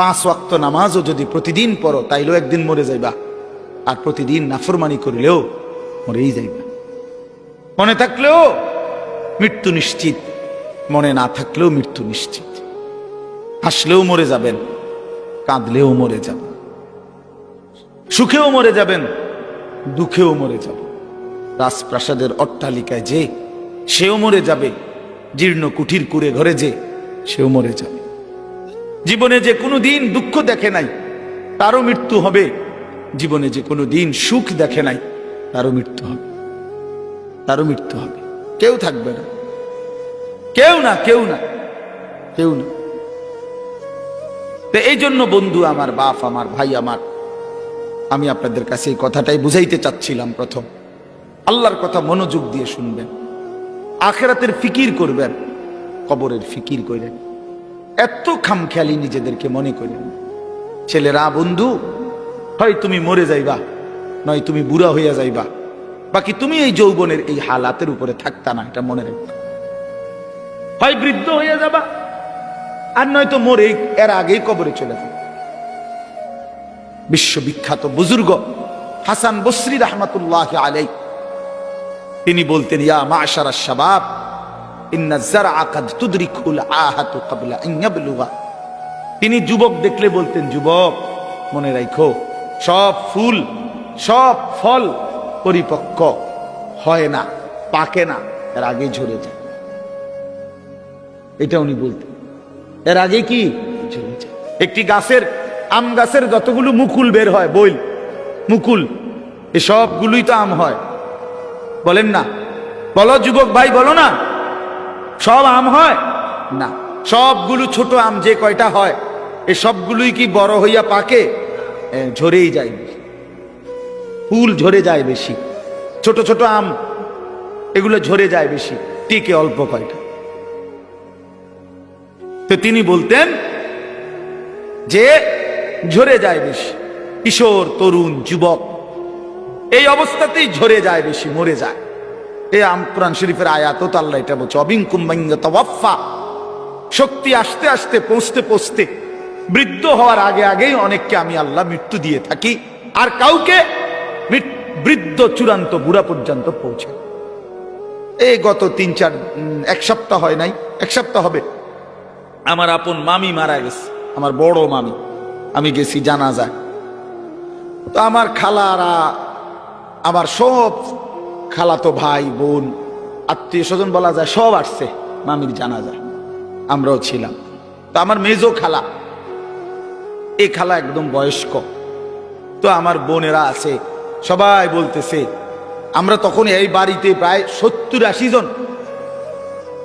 5 ওয়াক্ত নামাজও যদি প্রতিদিন পড়ো তাইলেও একদিন মরে যাইবা, আর প্রতিদিন নাফরমানি করলেও মরেই যাইবা। মনে থাকলেও মৃত্যু নিশ্চিত, মনে না থাকলেও মৃত্যু নিশ্চিত। হাসলেও মরে যাবেন, কাঁদলেও মরে যাবেন, সুখেও মরে যাবেন, দুঃখেও মরে যাবেন। রাজপ্রাসাদের অট্টালিকায় যে সেও মরে যাবে, জীর্ণ কুঠির কুড়ে ঘরে যে সেও মরে যাবে। জীবনে যে কোনো দিন দুঃখ দেখে নাই তারও মৃত্যু হবে, জীবনে যে কোনো দিন সুখ দেখে নাই তারও মৃত্যু হবে, তারও মৃত্যু হবে। কেউ থাকবে না, কেউ না, কেউ না, কেউ না। তো এই জন্য বন্ধু আমার, বাপ আমার, ভাই আমার, আমি আপনাদের কাছে এই কথাটাই বুঝাইতে চাচ্ছিলাম। প্রথম আল্লাহর কথা মনোযোগ দিয়ে শুনবেন, আখিরাতের ফিকির করবেন, কবরের ফিকির করেন। এত খামখেয়ালি নিজেদেরকে মনে করেন। ছেলেরা বন্ধু, হয় তুমি মরে যাইবা, নয় তুমি বুড়া হইয়া যাইবা, বাকি তুমি এই যৌবনের এই হালাতের উপরে থাকতা না, এটা মনে রাখবা। হয় বৃদ্ধ হইয়া যাবা, আর নয়তো মরে এর আগেই কবরে চলে যাবে। বিশ্ববিখ্যাত বুজুর্গ হাসান বসরি রাহমাতুল্লাহি আলাইহি তিনি বলতেন, ইয়া মাশারাশ শাবাব ইন্না যারআ কাদ তুদরিকুল আহাতু ক্বাবলা আন ইয়াবলুগা। তিনি যুবক দেখলে বলতেন, যুবক মনে রাখো, সব ফুল সব ফল পরিপক্ক হয় না, পাকে না, এর আগে ঝরে যায়। এটা উনি বলতেন, এর আগে কি ঝরে যায়। একটি গাছের, আম গাছের যতগুলো মুকুল বের হয়, বইল মুকুল, এ সবগুলোই তো আম হয়, বলেন না? বলো যুবক ভাই, বলো না, সব আম হয় না। সবগুলো ছোট আম যে কয়টা হয়, এ সবগুলোই কি বড় হইয়া পাকে? ঝরেই যায়, ফুল ঝরে যায় বেশি, ছোট ছোট আম এগুলো ঝরে যায় বেশি, টিকে অল্প কয়টা। তো তিনি বলতেন যে ঝরে যায় বেশি, কিশোর তরুণ যুবক এই অবস্থাতেই ঝরে যায় বেশি, মরে যায়। এই কোরআন শরীফের আয়াতও তো আল্লাহ এটা বলছে, অবিনকুম মান ইয়াতাওয়াফা। শক্তি আসতে আসতে, পৌঁছতে পৌঁছতে, বৃদ্ধ হওয়ার আগে আগেই অনেককে আমি আল্লাহ মৃত্যু দিয়ে থাকি, আর কাউকে বৃদ্ধ চূড়ান্ত বুড়া পর্যন্ত পৌঁছে। এই গত 1 সপ্তাহ হয় নাই, 1 সপ্তাহ হবে, আমার আপন মামি মারা গেছে, আমার বড় মামি। আমি গেছি জানাজায়। তো আমার খালারা, আমার সব খালাতো ভাই বোন আত্মীয় স্বজন বলা যায় সব আসছে মামির জানাজায়, আমরাও ছিলাম। তো আমার মেজো খালা, এই খালা একদম বয়স্ক। তো আমার বোনেরা আছে, সবাই বলতেছে, আমরা তখন এই বাড়িতে প্রায় 70-80 জন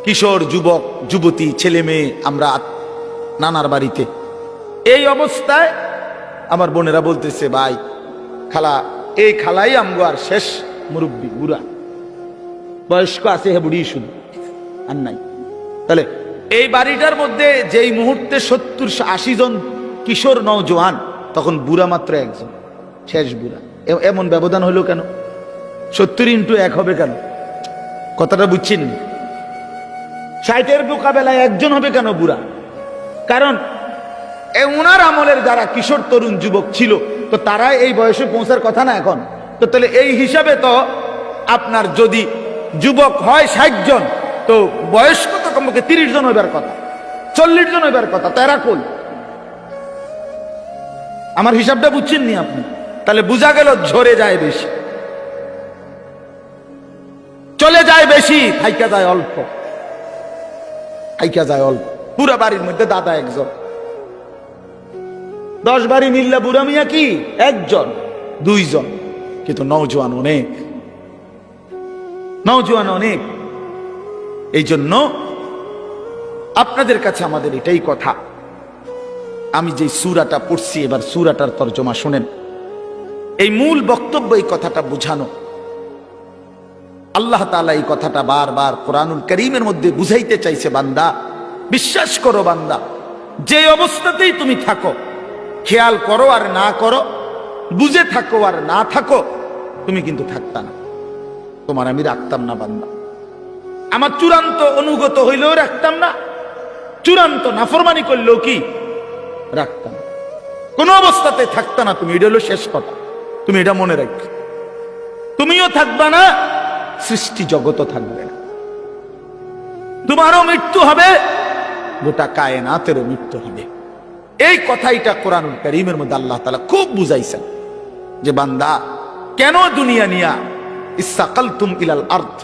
কিশোর যুবক যুবতী ছেলে মেয়ে, আমরা নানার বাড়িতে। এই অবস্থায় আমার বোনেরা বলতেছে, ভাই খালা, এই খালাই আমগো আর শেষ মুরব্বী, বুড়া বয়স্ক আছে, হে বুড়ি শুধু আর নাই। তাহলে এই বাড়িটার মধ্যে যেই মুহূর্তে 70-80 জন কিশোর নওজোয়ান, তখন বুড়া মাত্র একজন, শেষ বুড়া। এমন ব্যবধান হলো কেন? 70 × 1 হবে কেন? কথাটা বুঝছেন? 60-এর মোকাবেলায় একজন হবে কেন বুড়া? কারণ ওনার আমলের যারা কিশোর তরুণ যুবক ছিল, তো তারা এই বয়সে পৌঁছার কথা না এখন। তো তাহলে এই হিসাবে তো আপনার যদি যুবক হয় 60 জন, তো বয়স্ক তো কমপক্ষে 30 জন হইবার কথা, 40 জন হইবার কথা। তারা কই? আমার হিসাবটা বুঝছেন নি আপনি? তাহলে বোঝা গেল ঝরে যায় বেশি, চলে যায় বেশি, থাইকা যায় অল্প, থাইকা যায় অল্প। পুরা বাড়ির মধ্যে দাদা একজন, 10 বাড়ি মিললে বুড়া মিয়া কি 1 জন 2 জন, কিন্তু নওজোয়ান অনেক, নওজোয়ান অনেক। এই জন্য আপনাদের কাছে আমাদের এটাই কথা, আমি যে সূরাটা পড়ছি, এবার সূরাটার তরজমা শুনেন। এই মূল বক্তব্য এই কথাটা বুঝানো। আল্লাহ তাআলা এই কথাটা বারবার কোরআনুল কারীমের মধ্যে বুঝাইতে চাইছে, বান্দা বিশ্বাস করো, বান্দা যে অবস্থাতেই তুমি থাকো, খেয়াল করো আর না করো, বুঝে থাকো আর না থাকো, তুমি কিন্তু থাকতা না, তোমার আমি রাখতাম না বান্দা। আমার চূড়ান্ত অনুগত হইলেও রাখতাম না, চূড়ান্ত নাফরমানি করলেও কি রাখতাম। কোন অবস্থাতে থাকতা না তুমি, এটা হলো শেষ কথা। তুমি এটা মনে রাখবে, তুমিও থাকবা না, সৃষ্টি জগতও থাকবে না। তোমারও মৃত্যু হবে, গোটা কায়নাতেরও মৃত্যু হবে। এই কথাইটা কোরআনুল কারীমের মধ্যে আল্লাহ তাআলা খুব বুঝাইছেন যে বান্দা কেন দুনিয়া নিয়া ইসসাকালতুম ইলাল আরদ,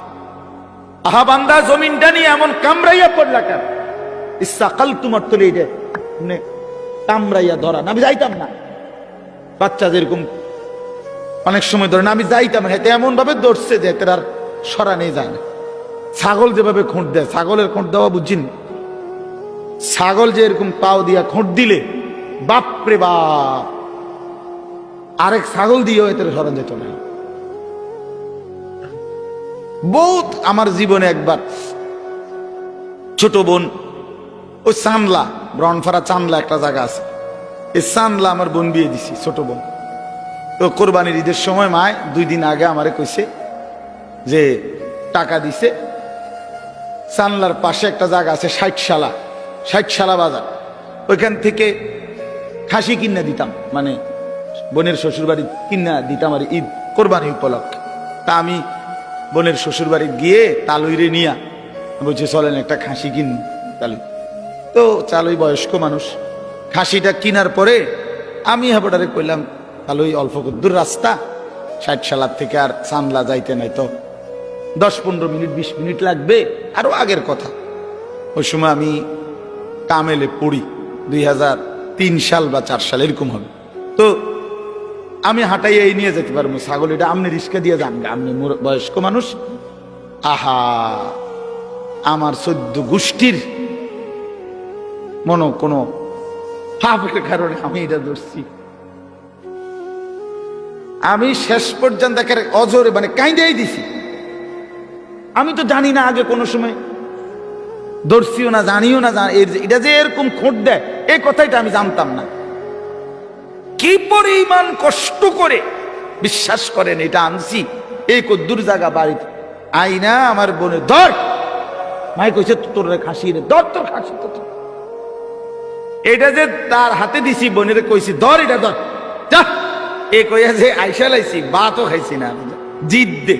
আহা বান্দা জমিনটা নিয়ে এমন কামড়াইয়া পড়লা কেন? ইসসাকালতুম অর্থ এইটা মানে কামড়াইয়া ধরা। না আমি যাইতাম না, বাচ্চা যেরকম অনেক সময় ধরে না আমি যাইতাম না, এমন ভাবে ধরছে যে তার আর সরা নেই যায় না। ছাগল যেভাবে খোঁট দেয়, ছাগলের খোঁট দেওয়া বুঝছেন? ছাগল যে এরকম পাও দিয়া খোঁট দিলে বাপরে বাপ, আরেক ছাগল দিয়েও এতে সরা যেত না। বহুত আমার জীবনে একবার ছোট বোন ওই চানলা, ব্রনফারা চানলা একটা জায়গা আছে, এই চানলা আমার বোন বিয়ে দিছি, ছোট বোন। তো কোরবানির ঈদের সময় মায় 2 দিন আগে আমারে কইছে যে টাকা দিছে, চানলার পাশে একটা জায়গা আছে 60 বাজার, ওইখান থেকে খাসি কিনা দিতাম, মানে বোনের শ্বশুর বাড়ি কিনা দিতাম আর ঈদ কোরবানি উপলক্ষে। তা আমি বোনের শ্বশুর বাড়ি গিয়ে তালুইরে নিয়া বলছে চলেন একটা খাসি কিন তালুই। তো চালুই বয়স্ক মানুষ, খাসিটা কিনার পরে আমি হাবড়ারে কইলাম তালুই অল্প দূর রাস্তা, 60 থেকে আর চানলা যাইতে নাই তো 10-15 মিনিট 20 মিনিট লাগবে, আরো আগের কথা। ওই সময় আমি কামেলে পড়ি, 2003 সাল বা 4 সাল এরকম হবে। তো আমি হাঁটাইয়া এই নিয়ে যেতে পারবো ছাগল, এটা আমনে রিস্কা দিয়ে যান, আমনে বয়স্ক মানুষ। আহা, আমার 14 গোষ্ঠীর কোনো পাপের কারণে আমি এটা ধরছি। আমি শেষ পর্যন্ত অজরে মানে কাইন্দাই দিছি। আমি তো জানি না আগে কোনো সময় ধরছিও না, জানিও না এটা যে এরকম খোঁট দেয়, এই কথাটা আমি জানতাম না। কি পরিমাণ কষ্ট করে বিশ্বাস করেন এটা আনছি, এই কদ্দুর জায়গা বাড়িতে আইনা আমার বোনে ধর, মাই কইছে তোর খাসি রে ধর, তোর খাসি তো এটা যে তার হাতে দিছি, বোনের কইছি ধর এটা ধর যা, এ কইয়া যে আইসা লাইছি, ভাতও খাইছি না, জিদ দে।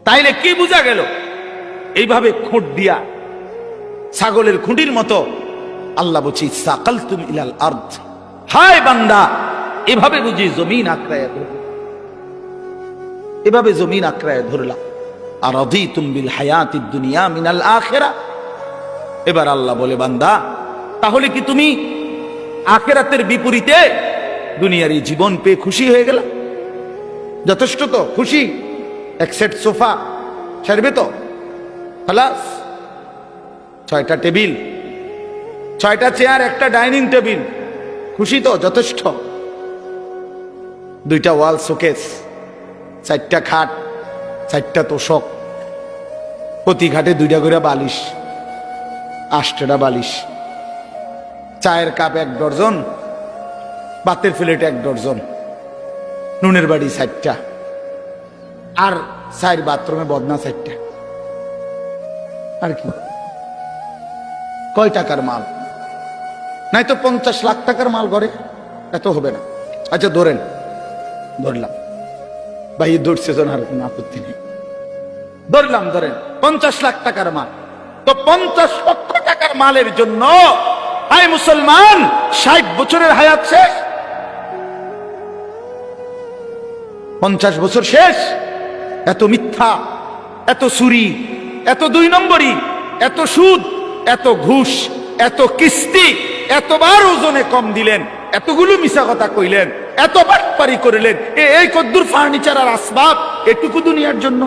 তাইলে কি বুঝা গেল? এইভাবে খুঁট দিয়া ছাগলের খুঁটির মতো আল্লাহ বলছি সাকালতুম ইলাল আরদ, হায় বান্দা এভাবে বুঝি জমিন আঁকড়ায় ধরল, এভাবে জমিন আঁকড়ায় ধরলা। আর রাদিতুম বিল হায়াতিদ দুনিয়া মিনাল আখিরা। এবার আল্লাহ বলে বান্দা তাহলে কি তুমি আখিরাতের বিপরীতে দুনিয়ার এই জীবন পেয়ে খুশি হয়ে গেলা? যথেষ্ট তো খুশি? এক সেট সোফা সারবে তো? খালাস। 6টা টেবিল, 6টা চেয়ার, একটা ডাইনিং টেবিল, খুশি তো? যথেষ্ট। 2টা ওয়াল শোকেস, 4টা খাট, 4টা তোষক, প্রতি ঘাটে 2টা করে বালিশ, 8টা বালিশ, চায়ের কাপ 1 ডজন, ভাতের প্লেট 1 ডজন, নুনের বাড়ি 4টা, আর 4 বাথরুমে বদনা 4টা। আর কি? কয় টাকার মাল? নাই তো 50 লাখ টাকার মাল ঘরে, এত হবে না। আচ্ছা ধরেন, ধরলাম ভাই, ধরছে জন আর কোনো আপত্তি নেই, ধরলাম ধরেন 50 লাখ টাকার মাল। তো 50 লক্ষ টাকার মালের জন্য আয় মুসলমান 60 বছরের হায়াত শেষ, 50 বছর শেষ। এত মিথ্যা, এত চুরি, এত 2 নম্বরি, এত সুদ, এত ঘুষ, এত কিস্তি, এতবার ওজনে কম দিলেন, এতগুলো মিছা কথা কইলেন, এত বাটপারি করলেন, এই কদ্দুর ফার্নিচার আর আসবাব এটুকু দুনিয়ার জন্য।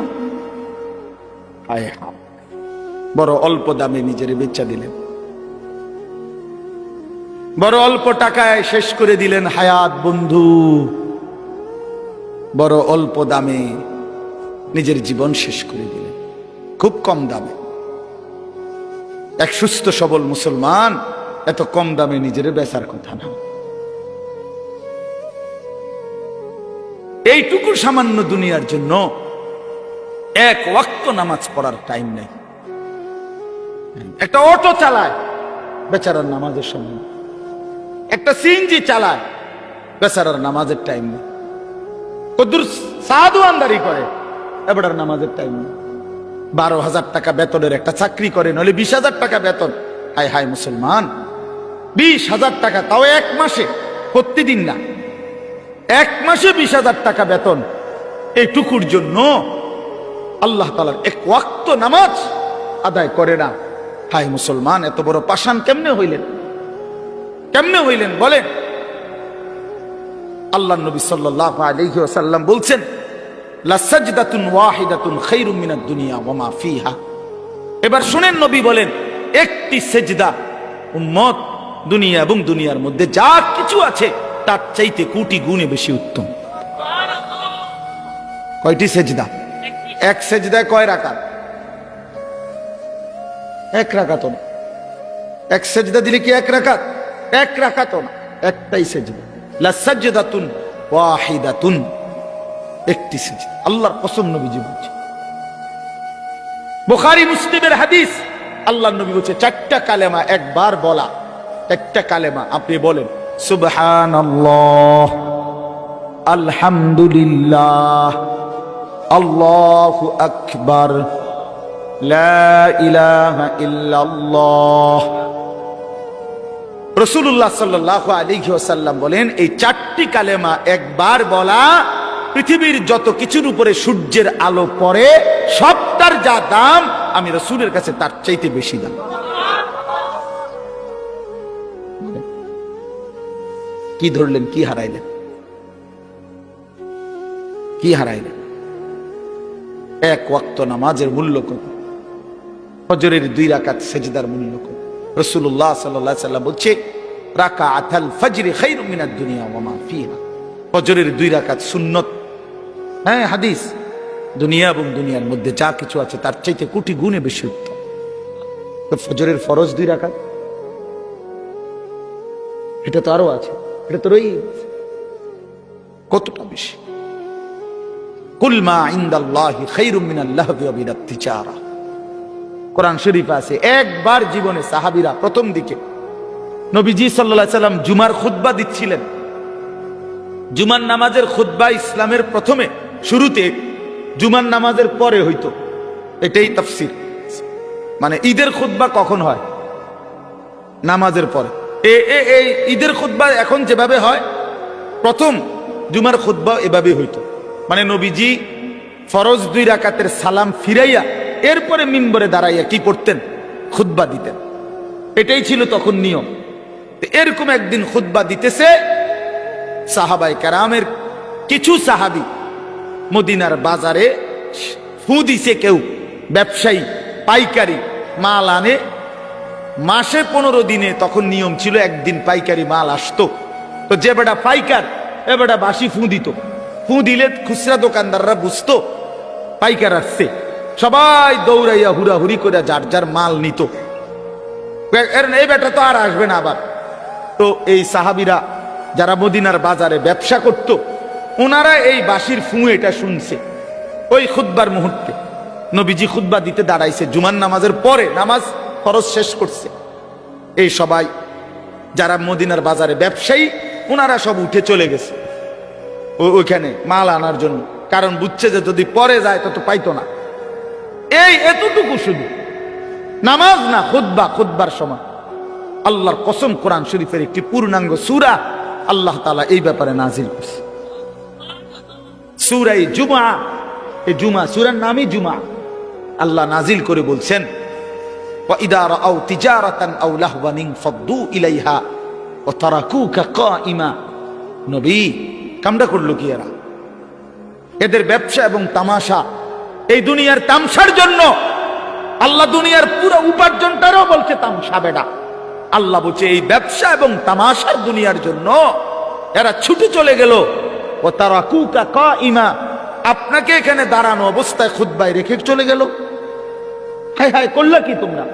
বড় অল্প দামে নিজের বেচা দিলেন, বড় অল্প টাকায় শেষ করে দিলেন হায়াত বন্ধু, বড় অল্প দামে নিজের জীবন শেষ করে দিলেন, খুব কম দামে। এক সুস্থ সবল মুসলমান এত কম দামে নিজের বেচার কথা না। এইটুকু সামান্য দুনিয়ার জন্য 1 ওয়াক্ত নামাজ পড়ার টাইম নেই। একটা অটো চালায়, বেচারার নামাজের সময় নেই। একটা সিএনজি চালায়, বেচারার নামাজের টাইম নেই। কদ্দুর সাধু আন্দারি করে, এবার নামাজের টাইম নেই। 12,000 টাকা বেতনের একটা চাকরি করে, নইলে 20,000 টাকা বেতন। হায় হায় মুসলমান, 20,000 টাকা, তাও এক মাসে, প্রতিদিন না, এক মাসে 20,000 টাকা বেতন। এইটুকুর জন্য আল্লাহ তাআলার এক ওয়াক্ত নামাজ আদায় করে না। হায় মুসলমান, এত বড় পাষাণ কেমনে হইলেন? কেমনে হইলেন বলেন? আল্লাহ নবী সাল্লাল্লাহু আলাইহি ওয়াসাল্লাম বলছেন, লাসাজদাতুন ওয়াহিদাতুন খায়রুম মিনাদ দুনিয়া ওয়া মা ফিহা। এবার শুনেন, নবী বলেন, একটি সেজদা উম্মত দুনিয়া এবং দুনিয়ার মধ্যে যা কিছু আছে তার চাইতে কোটি গুণে বেশি উত্তম। কয়টি সেজদা? এক সেজদায় কয় রাকাত? এক রাকাত না। এক সেজদা দিলে কি এক রাকাত? এক রাকাত না, একটাই সেজদা। লাসাজদাতুন ওয়াহিদাতুন, একটি সেজদা। আল্লাহর কসম, নবীজি বলছে, বুখারী মুসলিমের হাদিস, আল্লাহর নবী বলছে, 4টা কালেমা একবার বলা। একটা কালেমা আপনি বলেন, সুবহানাল্লাহ, আলহামদুলিল্লাহ, আল্লাহু আকবার, লা ইলাহা ইল্লাল্লাহ। রাসূলুল্লাহ সাল্লাল্লাহু আলাইহি ওয়াসাল্লাম বলেন, এই 4টি কালেমা একবার বলা পৃথিবীর যত কিছুর উপরে সূর্যের আলো পড়ে সবটার যা দাম, আমি রাসূলের কাছে তার চাইতে বেশি দাম। কি ধরলেন? কি হারাইলেন? কি হারাইলেন? এক ওয়াক্ত নামাজের মূল্য কত? ফজরের 2 রাকাত সেজদার মূল্য কত? রাসূলুল্লাহ সাল্লাল্লাহু আলাইহি ওয়াসাল্লাম বলছে, রাকাআতুল ফজরি খায়রুম মিনাদ দুনিয়া ওয়া মা ফিহা। ফজরের 2 রাকাত সুন্নত, হ্যাঁ হাদিস, দুনিয়া এবং দুনিয়ার মধ্যে যা কিছু আছে তার চাইতে কোটি গুণে বেশি উত্তম। তো ফজরের ফরজ 2 রাকাত, এটা তো আরো আছে, এটা তো রয়েছে, কতটা বেশি। কুল মা ইনদাল্লাহি খায়রুম মিনাল লাহবি ওয়া মিনাত তিজারা। কোরআন শরীফে আছে, একবার জীবনে সাহাবীরা প্রথম দিকে নবীজি সাল্লাল্লাহু আলাইহি সাল্লাম জুমার খুতবা দিচ্ছিলেন। জুমার নামাজের খুতবা ইসলামের প্রথমে শুরুতে জুমার নামাজের পরে হইতো, এটাই তাফসীর। মানে ঈদের খুতবা কখন হয়? নামাজের পরে। এই ঈদের খুতবা এখন যেভাবে হয়, প্রথম জুমার খুতবা এভাবে হইতো। মানে নবীজি ফরজ 2 রাকাতের সালাম ফিরাইয়া এরপরে মিম্বরে দাঁড়াইয়া কি করতেন? খুতবা দিতেন। এটাই ছিল তখন নিয়ম। এরকম একদিন খুতবা দিতেছে, সাহাবায়ে কেরামের কিছু সাহাবী মদিনার বাজারে ফু দিছে, কেউ ব্যবসায়ী পাইকারি মাল আনে, মাসে 15 দিনে তখন নিয়ম ছিল একদিন পাইকারি মাল আসতো। তো যে বেটা পাইকার, এ বেটা বাসি ফু দিত। ফু দিলে খুচরা দোকানদাররা বুঝতো পাইকার আসছে, সবাই দৌড়াইয়া হুড়াহুড়ি করে যার যার মাল নিত। এই বেটা তো আর আসবে না আবার। তো এই সাহাবীরা যারা মদিনার বাজারে ব্যবসা করত, ওনারা এই বাঁশির ফু এটা শুনছে। ওই খুতবার মুহূর্তে নবীজি খুতবা দিতে দাঁড়াইছে, জুমার নামাজের পরে, নামাজ ফরজ শেষ করছে। এই সবাই যারা মদিনার বাজারে ব্যবসায়ী, ওনারা সব উঠে চলে গেছে ওইখানে মাল আনার জন্য, কারণ বুঝছে যে যদি পরে যায় তত পাইতো না। এই এতটুকু শুধু নামাজ না, খুতবা, খুতবার সময় আল্লাহর কসম, কোরআন শরীফের একটি পূর্ণাঙ্গ সূরা আল্লাহ তাআলা এই ব্যাপারে নাজিল করছে, সূরা জুমআ। এই জুমআ সূরার নামই জুমআ। আল্লাহ নাজিল করে বলছেন, ওয়া ইদা রাআউ তিজারাতান আও লাহওয়ান ইনফাদ্দু ইলাইহা ওয়া তারাকুকা কাইমা। নবী, কামটা করলো কি এরা? এদের ব্যবসা এবং তামাশা, এই দুনিয়ার তামসার জন্য আল্লাহ দুনিয়ার পুরো উপার্জনটারও বলছে তামসা। বেটা আল্লাহ বলছে এই ব্যবসা এবং তামাশার দুনিয়ার জন্য এরা ছুটে চলে গেল। ও তারাকুকা কাইমা, আপনাকে এখানে দাঁড়ানো অবস্থায় খুতবায় রেখে চলে গেল। হায় হায়, করলা কি তোমরা?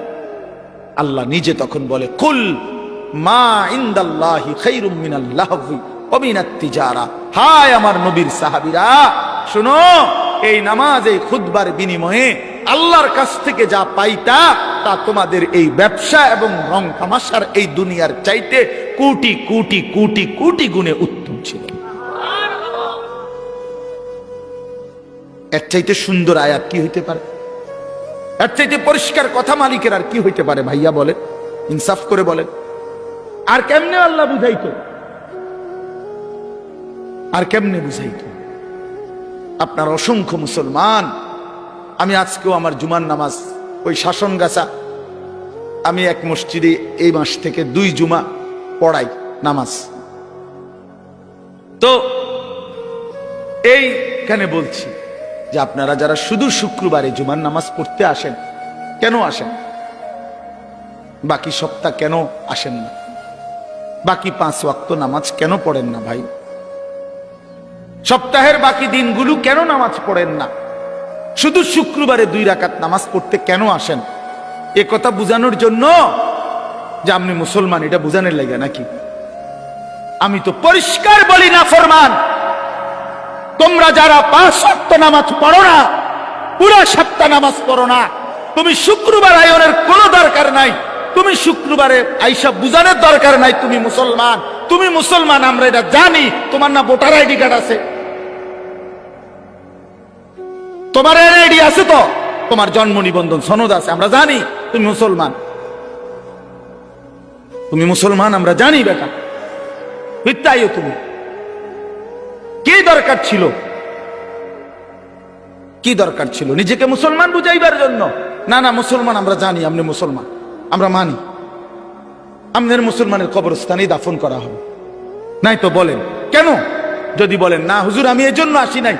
আল্লাহ নিজে তখন বলে, কুল মা ইনদাল্লাহি খায়রুম মিনাল লাহবি ওয়া মিনাত তিজারা। হায় আমার নবীর সাহাবীরা, শোনো, এই নামাজ, এই খুতবার বিনিময়ে আল্লাহর কাছ থেকে যা পাইতা তা তোমাদের এই ব্যবসা এবং রং তামাশার এই দুনিয়ার চাইতে কোটি কোটি কোটি কোটি গুণে উত্তম ছিল। এর চাইতে সুন্দর আয়াত কি হইতে পারে? এর চাইতে পরিষ্কার কথা মালিকের আর কি হইতে পারে? ভাইয়া বলেন, ইনসাফ করে বলেন। আর কেমনে আল্লাহ বুঝাইতো? আর কেমনে বুঝাইতো? আপনার অসংখ্য মুসলমান, আমি আজকেও আমার জুমার নামাজ ওই শাসনগাছা, আমি এক মসজিদে এই মাস থেকে 2 জুমা পড়াই নামাজ। তো এইখানে বলছি যে আপনারা যারা শুধু শুক্রবারে জুমার নামাজ পড়তে আসেন, কেন আসেন? বাকি সপ্তাহ কেন আসেন না? বাকি 5 ওয়াক্ত নামাজ কেন পড়েন না ভাই? সপ্তাহের বাকি দিনগুলো কেন নামাজ পড়েন না? শুধু শুক্রবারে 2 রাকাত নামাজ পড়তে কেন আসেন? এ কথা বুঝানোর জন্য যে আপনি মুসলমান, এটা বুঝানোর লাগে নাকি? আমি তো পরিষ্কার বলি না ফরমান, তোমরা যারা 5 ওয়াক্ত নামাজ পড়ো না, পুরো সপ্তাহ নামাজ পড়ো না, তুমি শুক্রবার আয়োনের কোনো দরকার নাই, তুমি শুক্রবারে আইসা বুঝানোর দরকার নাই তুমি মুসলমান। তুমি মুসলমান আমরা এটা জানি। তোমার না ভোটার আইডি কার্ড আছে? তোমার এনআইডি আছে তো? তোমার জন্ম নিবন্ধন সনদ আছে? আমরা জানি তুমি মুসলমান। তুমি মুসলমান আমরা জানি বেটা। মিথ্যাইও তুমি। কি দরকার ছিল? কি দরকার ছিল নিজেকে মুসলমান বুঝাইবার জন্য? না না, মুসলমান আমরা জানি, আপনি মুসলমান আমরা মানি, আমাদের মুসলমানের কবরস্থানেই দাফন করা হবে। নাই তো বলেন কেন? যদি বলেন না হুজুর আমি এই জন্য আসি নাই,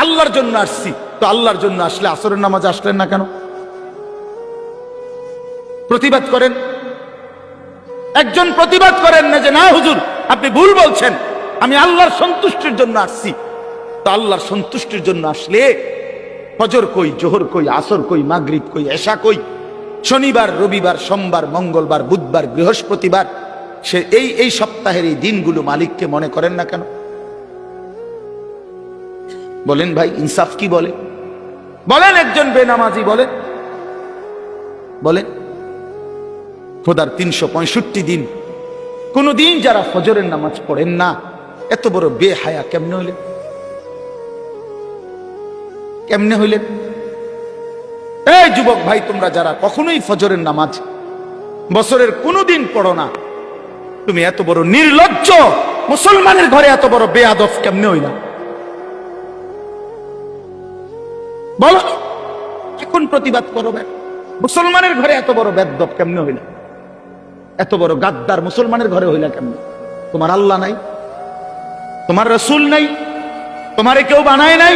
আল্লাহর জন্য আসছি, তো আল্লাহর জন্য আসলে আসরের নামাজে আসলেন না কেন? প্রতিবাদ করেন। একজন প্রতিবাদ করেন না যে না হুজুর আপনি ভুল বলছেন, আমি আল্লাহর সন্তুষ্টির জন্য আসছি। তো আল্লাহর সন্তুষ্টির জন্য আসলে ফজর কই, জোহর কই, আসর কই, মাগরিব কই, এশা কই, শনিবার, রবিবার, সোমবার, মঙ্গলবার, বুধবার, বৃহস্পতিবার, সে এই সপ্তাহের এই দিনগুলো মালিককে মনে করেন না কেন? বলেন ভাই, ইনসাফ কি বলে? বলেন একজন বেনামাজি বলেন, বলেন খোদার 365 দিন কোন দিন যারা ফজরের নামাজ পড়েন না, এত বড় বেহায়া কেমনে হইলেন? কেমনে হইলেন? এই যুবক ভাই, তোমরা যারা কখনোই ফজরের নামাজ বছরের কোনোদিন পড়ো না, তুমি এত বড় নির্লজ্জ, মুসলমানের ঘরে এত বড় বেয়াদব কেমনে হইলা? বলো, এখন প্রতিবাদ করো। মুসলমানের ঘরে এত বড় বেয়াদব কেমনে হইলা? এত বড় গাদ্দার মুসলমানের ঘরে হইলা কেমনে? তোমার আল্লাহ নাই, তোমার রসুল নাই, তোমারে কেউ বানায় নাই,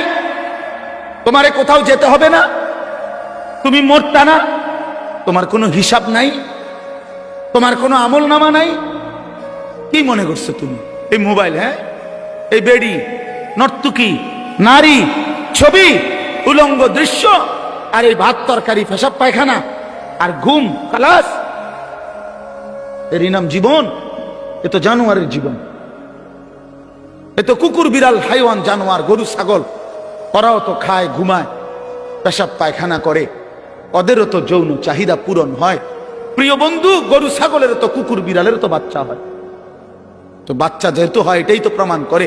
তোমারে কোথাও যেতে হবে না, তুমি মরতা না, তোমার কোনো হিসাব নাই, তোমার কোনো আমল নামা নাই। কি মনে করছো তুমি? এই মোবাইল, হ্যাঁ, এই বেডি, নর্তুকি, নারী, ছবি, উলঙ্গ দৃশ্য, আর এই ভাত তরকারি, পেশাব পায়খানা, আর ঘুম, খালাস, এরই নাম জীবন? এ তো জানোয়ারের জীবন। এ তো কুকুর, বিড়াল, হাইওয়ান, জানোয়ার, গরু, ছাগল, ওরাও তো খায়, ঘুমায়, পেশাব পায়খানা করে, ওদেরও তো যৌন চাহিদা পূরণ হয়। প্রিয় বন্ধু, গরু ছাগলেরও তো, কুকুর বিড়ালেরও তো বাচ্চা হয়। তো বাচ্চা যেহেতু হয়, এটাই তো প্রমাণ করে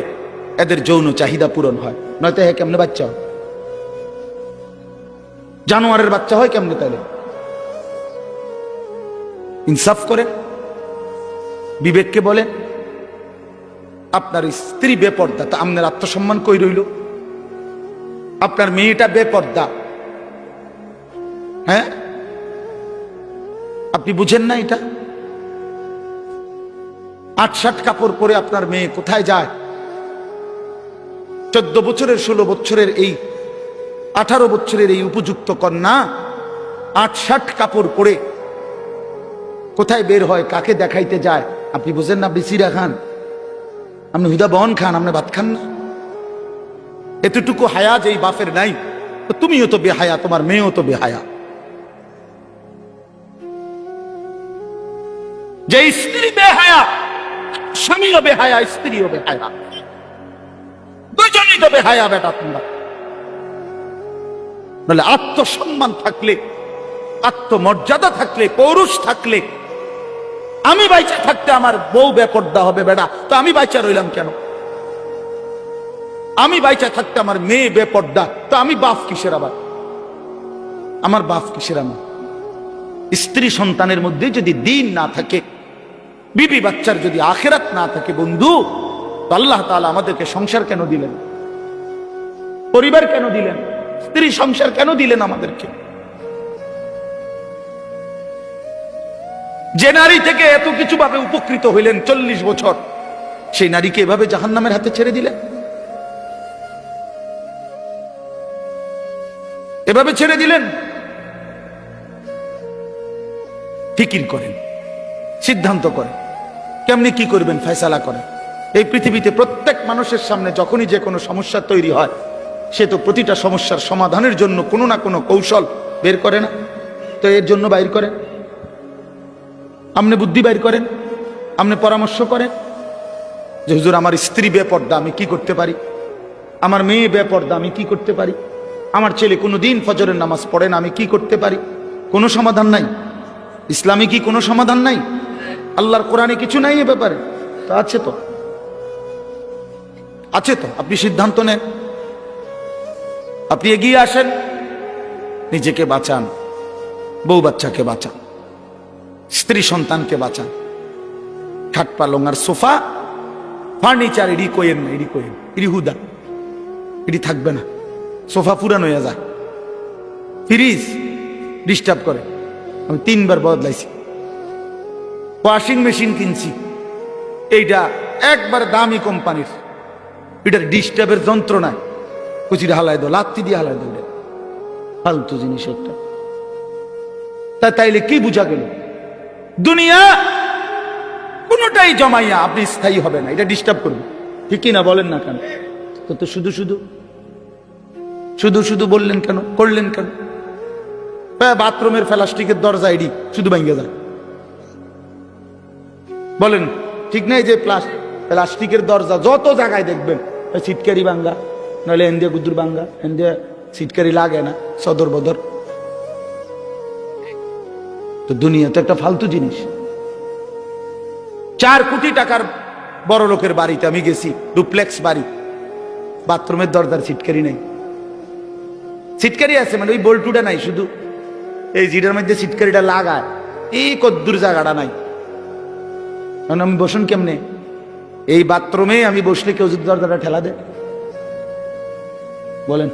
এদের যৌন চাহিদা পূরণ হয়। নয়তো হ্যাঁ কেমনে বাচ্চা হয়? জানোয়ারের বাচ্চা হয় কেমনে তাহলে? ইনসাফ করে বিবেককে বলেন। আপনার স্ত্রী বেপর্দা, তা আপনার আত্মসম্মান কই রইল? আপনার মেয়েটা বেপর্দা, হ্যাঁ, আপনি বুঝেন না এটা? 8-7 কাপড় পরে আপনার মেয়ে কোথায় যায়? 14 বছরের, 16 বছরের, এই 18 বছরের এই উপযুক্ত কন্যা 8-7 কাপড় পরে কোথায় বের হয়, কাকে দেখাইতে যায়? আপনি বুঝেন না? বিসিরা খান, আপনি হুদা বন খান, আপনি ভাত খান না? এতটুকু হায়া যেই বাপের নাই, তো তুমিও তো বেহায়া, তোমার মেয়েও তো বেহায়া। যে স্ত্রী বেহায়া, স্বামীও বেহায়া, স্ত্রীও বেহায়া, দুজনই তো বেহায়া বেটা তোমরা। নাহলে আত্মসম্মান থাকলে, আত্মমর্যাদা থাকলে, পৌরুষ থাকলে, আমি বাইচা থাকতে আমার বউ বেপর্দা হবে বেটা, তো আমি বাইচা রইলাম কেন? আমি বাইচা থাকতে আমার মেয়ে বেপর্দা, তো আমি বাপ কিসের? আবার আমার বাপ কিসের? আমার স্ত্রী সন্তানের মধ্যে যদি দ্বীন না থাকে, বিবি বাচ্চার যদি আখিরাত না থাকে বন্ধু, তো আল্লাহ তাআলা আমাদেরকে সংসার কেন দিলেন? পরিবার কেন দিলেন? স্ত্রী সংসার কেন দিলেন আমাদেরকে? যে নারী থেকে এত কিছু ভাবে উপকৃত হইলেন 40 বছর, সেই নারীকে এভাবে জাহান্নামের হাতে ছেড়ে দিলেন, এভাবে ছেড়ে দিলেন। ফিকির করেন, সিদ্ধান্ত করেন, কেমনি কি করবেন, ফয়সালা করেন। এই পৃথিবীতে প্রত্যেক মানুষের সামনে যখনই যে কোনো সমস্যা তৈরি হয়, সে তো প্রতিটা সমস্যার সমাধানের জন্য কোনো না কোনো কৌশল বের করে না? তো এর জন্য বাইর করেন, আপনি বুদ্ধি বাইর করেন, আপনি পরামর্শ করেন যে হুজুর আমার স্ত্রী বেপর্দা, আমি কি করতে পারি? আমার মেয়ে বেপর্দা, আমি কি করতে পারি? আমার ছেলে কোনোদিন ফজরের নামাজ পড়ে না, আমি কি করতে পারি? কোনো সমাধান নাই? ইসলামে কি কোনো সমাধান নাই? আল্লাহর কোরআনে কিছু নাই এ ব্যাপারে? তো আছে, তো আছে, তো আপনি সিদ্ধান্ত নেন, আপনি এগিয়ে আসেন, নিজেকে বাঁচান, বউ বাচ্চাকে বাঁচান, স্ত্রী সন্তানকে বাঁচান। খাট পালং আর সোফা ফার্নিচার এডি কোয়েন না, এডি কোয়েন, এডি হুদা, এডি থাকবে না। সোফা পুরান হয়ে যায়, ফ্রিজ ডিস্টার্ব করে, আমি 3 বার বদলাইছি। ওয়াশিং মেশিন কিনছি, এইটা একবার দামি কোম্পানির, এটার ডিস্টার্বের যন্ত্রণায় কুচিটা হালাই দো, লাত্তি দিয়ে হালাই দো, ফালতু জিনিস একটা। তাইলে কি বুঝা গেল? দুনিয়া কোনটাই জমাইয়া আপনি স্থায়ী হবে না, এটা ডিস্টার্ব করবে, ঠিক না? বলেন না কেন? তো শুধু শুধু শুধু শুধু বললেন কেন, করলেন কেন? বাথরুমের প্লাস্টিকের দরজা এডি শুধু ভাঙ্গে যায়, বলেন ঠিক নাই? যে প্লাস্টিকের দরজা যত জায়গায় দেখবেন, সিটকারি ভাঙ্গা, নইলে এন্দিয়া গুদুর ভাঙ্গা, এন্দিয়া সিটকারি লাগে না, সদর বদর। তো দুনিয়া তো একটা ফালতু জিনিস। 4 কোটি টাকার বড় লোকের বাড়িতে আমি গেছি, ডুপ্লেক্স বাড়ি, বাথরুমের দরজার সিটকারি নাই। সিটকারি আছে মানে ওই বল্টুটা নাই, শুধু এই জিটার মধ্যে সিটকারিটা লাগায়, এই কদ্দুর জায়গাটা নাই। আমি বসুন কেমনে? এই বাথরুমে আমি বসলে কেউ যদি দরজাটা ঠেলা দেয়, বলেন?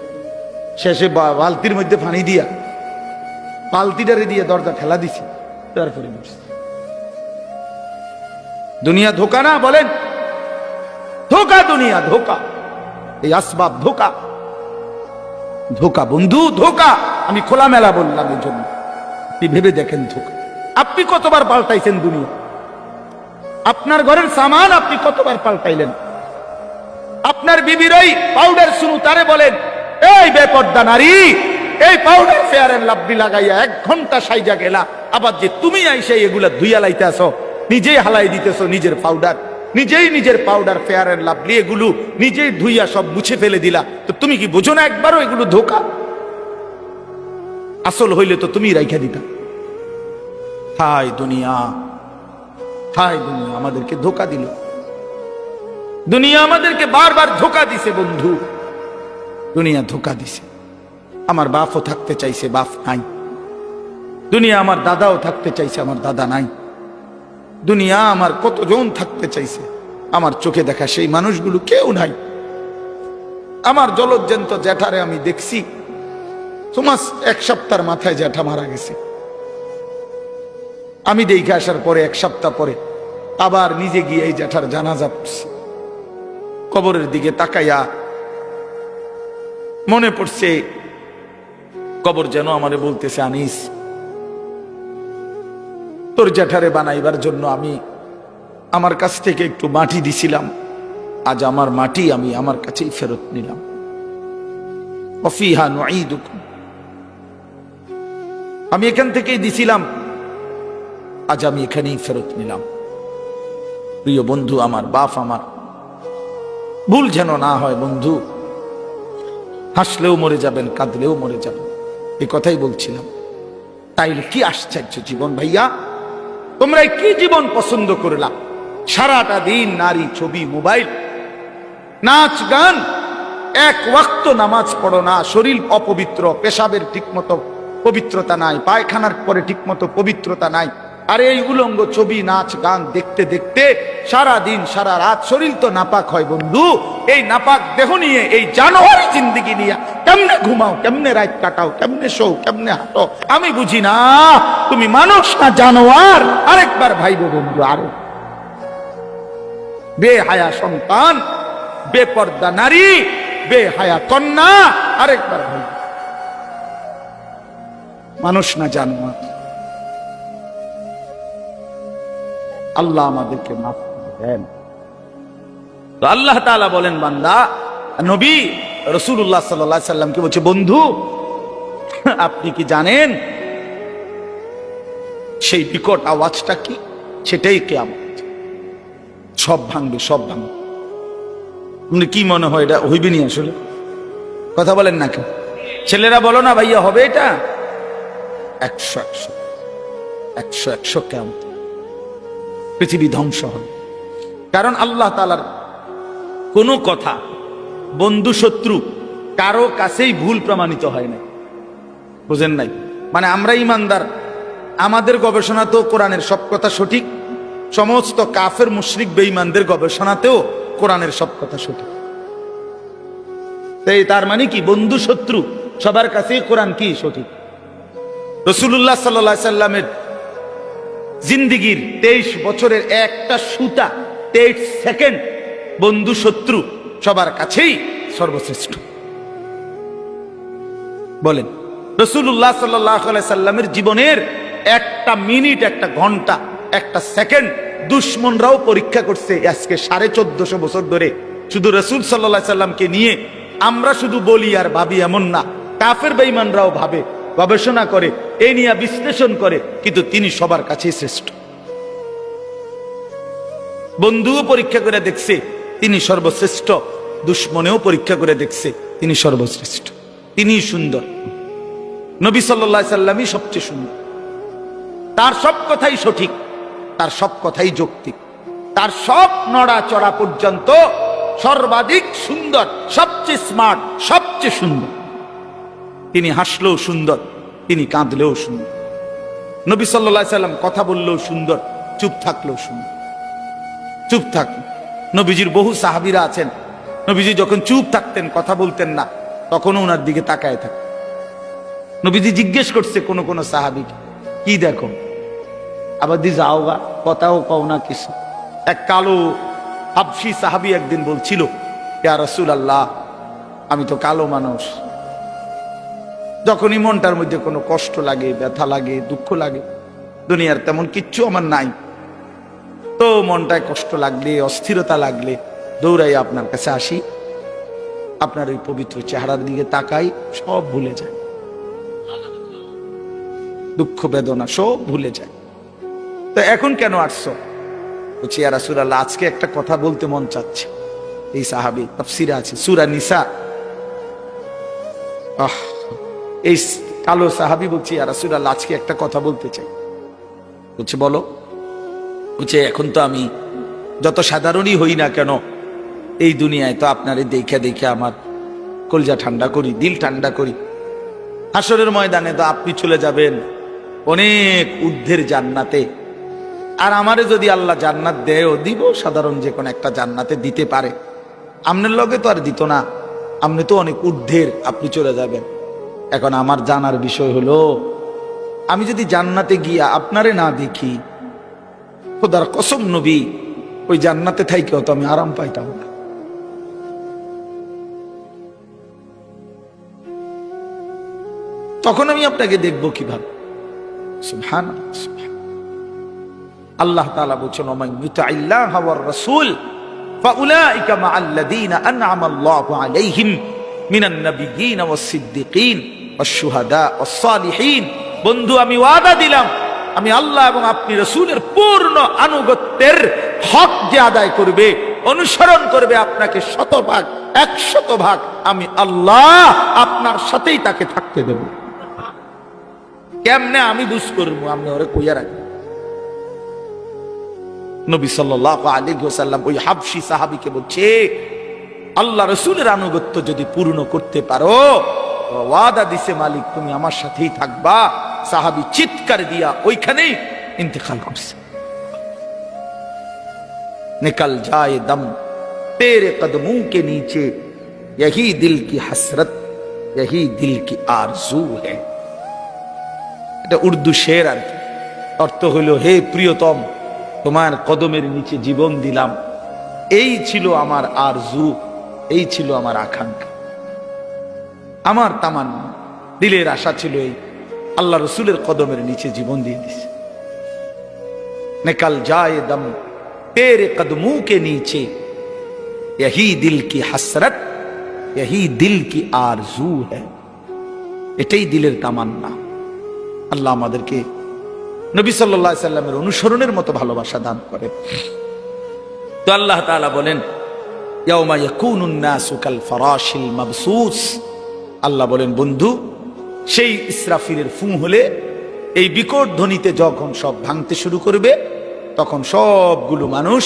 শেষে বালতির মধ্যে পানি দিয়া, বালতিটারে দিয়ে দরজা ঠেলা দিছি, তারপরে বসছি। দুনিয়া ধোকা না? বলেন ধোকা, দুনিয়া ধোকা, এই আসবাব ধোকা, ধোকা বন্ধু, ধোকা। আমি খোলামেলা বললাম এই জন্য, আপনি ভেবে দেখেন ধোকা। আপনি কতবার পাল্টাইছেন দুনিয়া? আপনার ঘরের সামান আপনি কতবার পাল্টাইলেন? আপনার বিবির ওই পাউডার শুনু তারে বলেন, এই বেপর্দা নারী, এই পাউডার ফেয়ার এন্ড লাভলি লাগাইয়া 1 ঘন্টা সাইজা গেলা, আবার যে তুমি আইসা এগুলা ধুইয়া লাইতেছ, নিজেই হালাই দিতেছ নিজের পাউডার, নিজের পাউডার ফেয়ার এন্ড লাভলি এগুলো নিজেই ধুইয়া সব মুছে ফেলে দিলা, তো তুমি কি বুঝো না একবারও এগুলো ধোকা? আসল হইলে তো তুমি রাইখা দিতা। হায় দুনিয়া, হায় দুনিয়া আমাদেরকে ধোকা দিল। দুনিয়া আমাদেরকে বারবার ধোকা দিছে বন্ধু, দুনিয়া ধোকা দিছে। আমার বাপও থাকতে চাইছে, বাপ নাই। দুনিয়া আমার দাদাও থাকতে চাইছে, আমার দাদা নাই। দুনিয়া আমার কতজন থাকতে চাইছে, আমার চোখে দেখা সেই মানুষগুলো কেউ নাই। আমার জলজ্জান্ত জ্যাঠারে আমি দেখছি, তোমার 1 সপ্তাহের মাথায় জ্যাঠা মারা গেছে। আমি দেখে আসার পরে 1 সপ্তাহ পরে আবার নিজে গিয়ে এই জ্যাঠার জানাজা পড়ছি। কবরের দিকে তাকাইয়া মনে পড়ছে, কবর যেন আমারে বলতেছে, আনিস তোর জ্যাঠারে বানাইবার জন্য আমি আমার কাছ থেকে একটু মাটি দিছিলাম, আজ আমার মাটি আমি আমার কাছেই ফেরত নিলাম। ওয়াফিহা নুঈদুকুম, আমি এখান থেকেই দিছিলাম, আজ আমি এখানেই ফেরত নিলাম। প্রিয় বন্ধু আমার, বাপ আমার, ভুল যেন না হয় বন্ধু। হাসলেও মরে যাবেন, কাঁদলেও মরে যাবেন। এই কথাই বলছিলাম। তাইলে কি আশ্চর্য জীবন ভাইয়া, তোমরা কি জীবন পছন্দ করলা? সারাটা দিন নারী, ছবি, মোবাইল, নাচ গান, এক ওয়াক্ত নামাজ পড়ো না, শরীর অপবিত্র, পেশাবের ঠিকমতো পবিত্রতা নাই, পায়খানার পরে ঠিকমতো পবিত্রতা নাই। আর এই উলঙ্গ ছবি, নাচ গান দেখতে দেখতে সারা দিন সারা রাত শরীর তো নাপাক হয় বন্ধু। এই নাপাক দেহ নিয়ে, এই জানোয়ারি জিন্দিগি নিয়ে কেমনে ঘুমাও, কেমনে রাত কাটাও, কেমনে শো, কেমনে হাঁটো, আমি বুঝি না। তুমি মানুষ না জানোয়ার? আরেকবার ভাইবো বন্ধু। আরো বেহায়া সন্তান, বেপর্দা নারী, বেহায়া কন্যা, আরেকবার ভাই, মানুষ না জানোয়ার। আল্লাহ আমাদেরকে মাফ করে দেন। তো আল্লাহ তাআলা বলেন, বান্দা, নবী রাসূলুল্লাহ সাল্লাল্লাহু আলাইহি সাল্লামকে বলছে, বন্ধু আপনি কি জানেন সেই বিকট আওয়াজটা কি? সেটাই কিয়ামত। সব ভাঙবে, সব ভাঙবে। কি মনে হয় এটা হইবে নি? আসলে কথা বলেন না কেন? ছেলেরা বলো না ভাইয়া, হবে এটা? 100 কিয়ামত, পৃথিবী ধ্বংস হবে। কারণ আল্লাহ তাআলার কোনো কথা বন্ধু শত্রু কারো কাছেই ভুল প্রমাণিত হয় না। বুঝেন নাই? মানে আমরা ইমানদার, আমাদের গবেষণা তো কোরআনের সব কথা সঠিক, সমস্ত কাফের মুশরিক বেঈমানদের গবেষণাতেও কোরআনের সব কথা সঠিক। তার মানে কি, বন্ধু শত্রু সবার কাছেই কোরআন কি সঠিক। রাসূলুল্লাহ সাল্লাল্লাহু আলাইহি সাল্লামের জিন্দিগির 23 বছরের একটা সুতা, 23 সেকেন্ড বন্ধু শত্রু সবার কাছেই সর্বশ্রেষ্ঠ। বলেন, রাসূলুল্লাহ সাল্লাল্লাহু আলাইহি সাল্লামের জীবনের একটা মিনিট, একটা ঘন্টা, একটা সেকেন্ড দুশমনরাও পরীক্ষা করছে। আজকে 1450 বছর ধরে শুধু রাসূল সাল্লাল্লাহু আলাইহি সাল্লামকে নিয়ে আমরা শুধু বলি আর ভাবি এমন না, কাফের বেঈমানরাও ভাবে, গবেষণা করে, এই নিয়ে বিশ্লেষণ করে, কিন্তু তিনি সবার কাছেই শ্রেষ্ঠ। বন্ধুও পরীক্ষা করে দেখছে তিনি সর্বশ্রেষ্ঠ, দুশমনেও পরীক্ষা করে দেখছে তিনি সর্বশ্রেষ্ঠ। তিনি সুন্দর, নবী সাল্লাল্লাহু আলাইহি সাল্লামই সবচেয়ে সুন্দর। তার সব কথাই সঠিক, তার সব কথাই যৌক্তিক, তার সব নড়াচড়া পর্যন্ত সর্বাধিক সুন্দর, সবচেয়ে স্মার্ট, সবচেয়ে সুন্দর। তিনি হাসলেও সুন্দর, তিনি কাঁদলেও সুন্দর। নবী সাল্লাল্লাহু আলাইহি সাল্লাম কথা বললেও সুন্দর, চুপ থাকলেও সুন্দর। চুপ থাকলেন, নবীজির বহু সাহাবীরা আছেন, নবীজি যখন চুপ থাকতেন, কথা বলতেন না, তখনও ওনার দিকে তাকায় থাকতেন। নবীজি জিজ্ঞেস করছে কোন কোন সাহাবীকে, কি দেখো? আবার দি যাও গা, কথাও কও না কিছু। এক কালো হাবশী সাহাবী একদিন বলছিল, ইয়া রাসূলুল্লাহ, আমি তো কালো মানুষ, যখনই মনটার মধ্যে কোনো কষ্ট লাগে, ব্যথা লাগে, দুঃখ লাগে, দুনিয়ার তেমন কিচ্ছু আমার নাই, তো মনটায় কষ্ট লাগলে, অস্থিরতা লাগলে দৌড়াই আপনার কাছে আসি, আপনার ওই পবিত্র চেহারার দিকে তাকাই, সব ভুলে যায়, দুঃখ বেদনা সব ভুলে যায়। তো এখন কেন আসছো? বলছি, ইয়া রাসূলুল্লাহ, আজকে একটা কথা বলতে মন চাচ্ছে। এই সাহাবী, তাফসিরে আছে সূরা নিসা, এই কালো সাহাবী বলছি, ইয়া রাসূলুল্লাহ, আজকে একটা কথা বলতে চাই। বলছে, বলো। বলছে, এখন তো আমি যত সাধারণই হই না কেন, এই দুনিয়ায় তো আপনারে দেখে দেখে আমার কলজা ঠান্ডা করি, দিল ঠান্ডা করি। হাসরের ময়দানে তো আপনি চলে যাবেন অনেক ঊর্ধ্বের জান্নাতে, আর আমারে যদি আল্লাহ জান্নাত দেয়ও, দিব সাধারণ যে কোনো একটা জান্নাতে দিতে পারে, আপনার লগে তো আর দিত না, আপনি তো অনেক ঊর্ধ্বের, আপনি চলে যাবেন। এখন আমার জানার বিষয় হলো, আমি যদি জান্নাতে গিয়া আপনারে না দেখি, খোদার কসম নবী, ওই জান্নাতে থাইকেও তো আমি আরাম পাইতাম না। তখন আমি আপনাকে দেখবো কিভাবে? সুবহানাল্লাহ, সুবহানাল্লাহ। আল্লাহ তাআলা বলেছেন, ওমান ইউতিল্লাহ ওয়ার রাসূল ফাউলাইকা মাআল্লাযীনা আন'আমা আল্লাহু আলাইহিম মিনান নাবিয়্যিন ওয়াস সিদ্দিকিন ওয়াশ শুহাদা ওয়াস সালিহিন। বন্ধু, আমি ওয়াদা দিলাম, আমি আল্লাহ এবং আপনি রাসূলের পূর্ণ আনুগত্যের হক যে আদায় করবে, অনুসরণ করবে আপনাকে 100% 100% আমি আল্লাহ আপনার সাথেই তাকে থাকতে দেব। কেমনে আমি বুঝ করবো, আপনি ওরে কইয়া রাখবেন। নবী সাল্লাল্লাহু আলাইহি ওয়াসাল্লাম ওই হাবশী সাহাবীকে বলছে, আল্লাহ রাসূলের আনুগত্য যদি পূর্ণ করতে পারো, ওয়াদা দিছে মালিক তুমি আমার সাথেই থাকবা। সাহাবী চিৎকার দিয়া ওইখানেই ইন্তেকাল করছে। निकल जाए दम तेरे कदमों के नीचे, यही दिल की हसरत, यही दिल की आरजू है। এটা উর্দু শের আর কি। অর্থ হলো, হে প্রিয়তম, তোমার কদমের নিচে জীবন দিলাম, এই ছিল আমার আরজু, এই ছিল আমার আকাঙ্ক্ষা, আমার তামান্না, দিলের আশা ছিল এই। আল্লাহ রসুলের কদমের নিচে জীবন দিয়ে দিছে। निकल जाए दम तेरे कदमों के नीचे, यही दिल की हसरत, यही दिल की आरजू है। এটাই দিলের তামান্না। আল্লাহ আমাদেরকে নবী সাল্লাল্লাহু আলাইহি সাল্লামের অনুসরণের মতো ভালোবাসা দান করেন। তো আল্লাহ তাআলা বলেন, ইয়াউমা ইয়াকুনুন নাসু কাল ফারাশিল মাবসুস। আল্লাহ বলেন, বন্ধু, সেই ইসরাফিলের ফুঁ হলে, এই বিকট ধ্বনিতে যখন সব ভাঙতে শুরু করবে, তখন সবগুলো মানুষ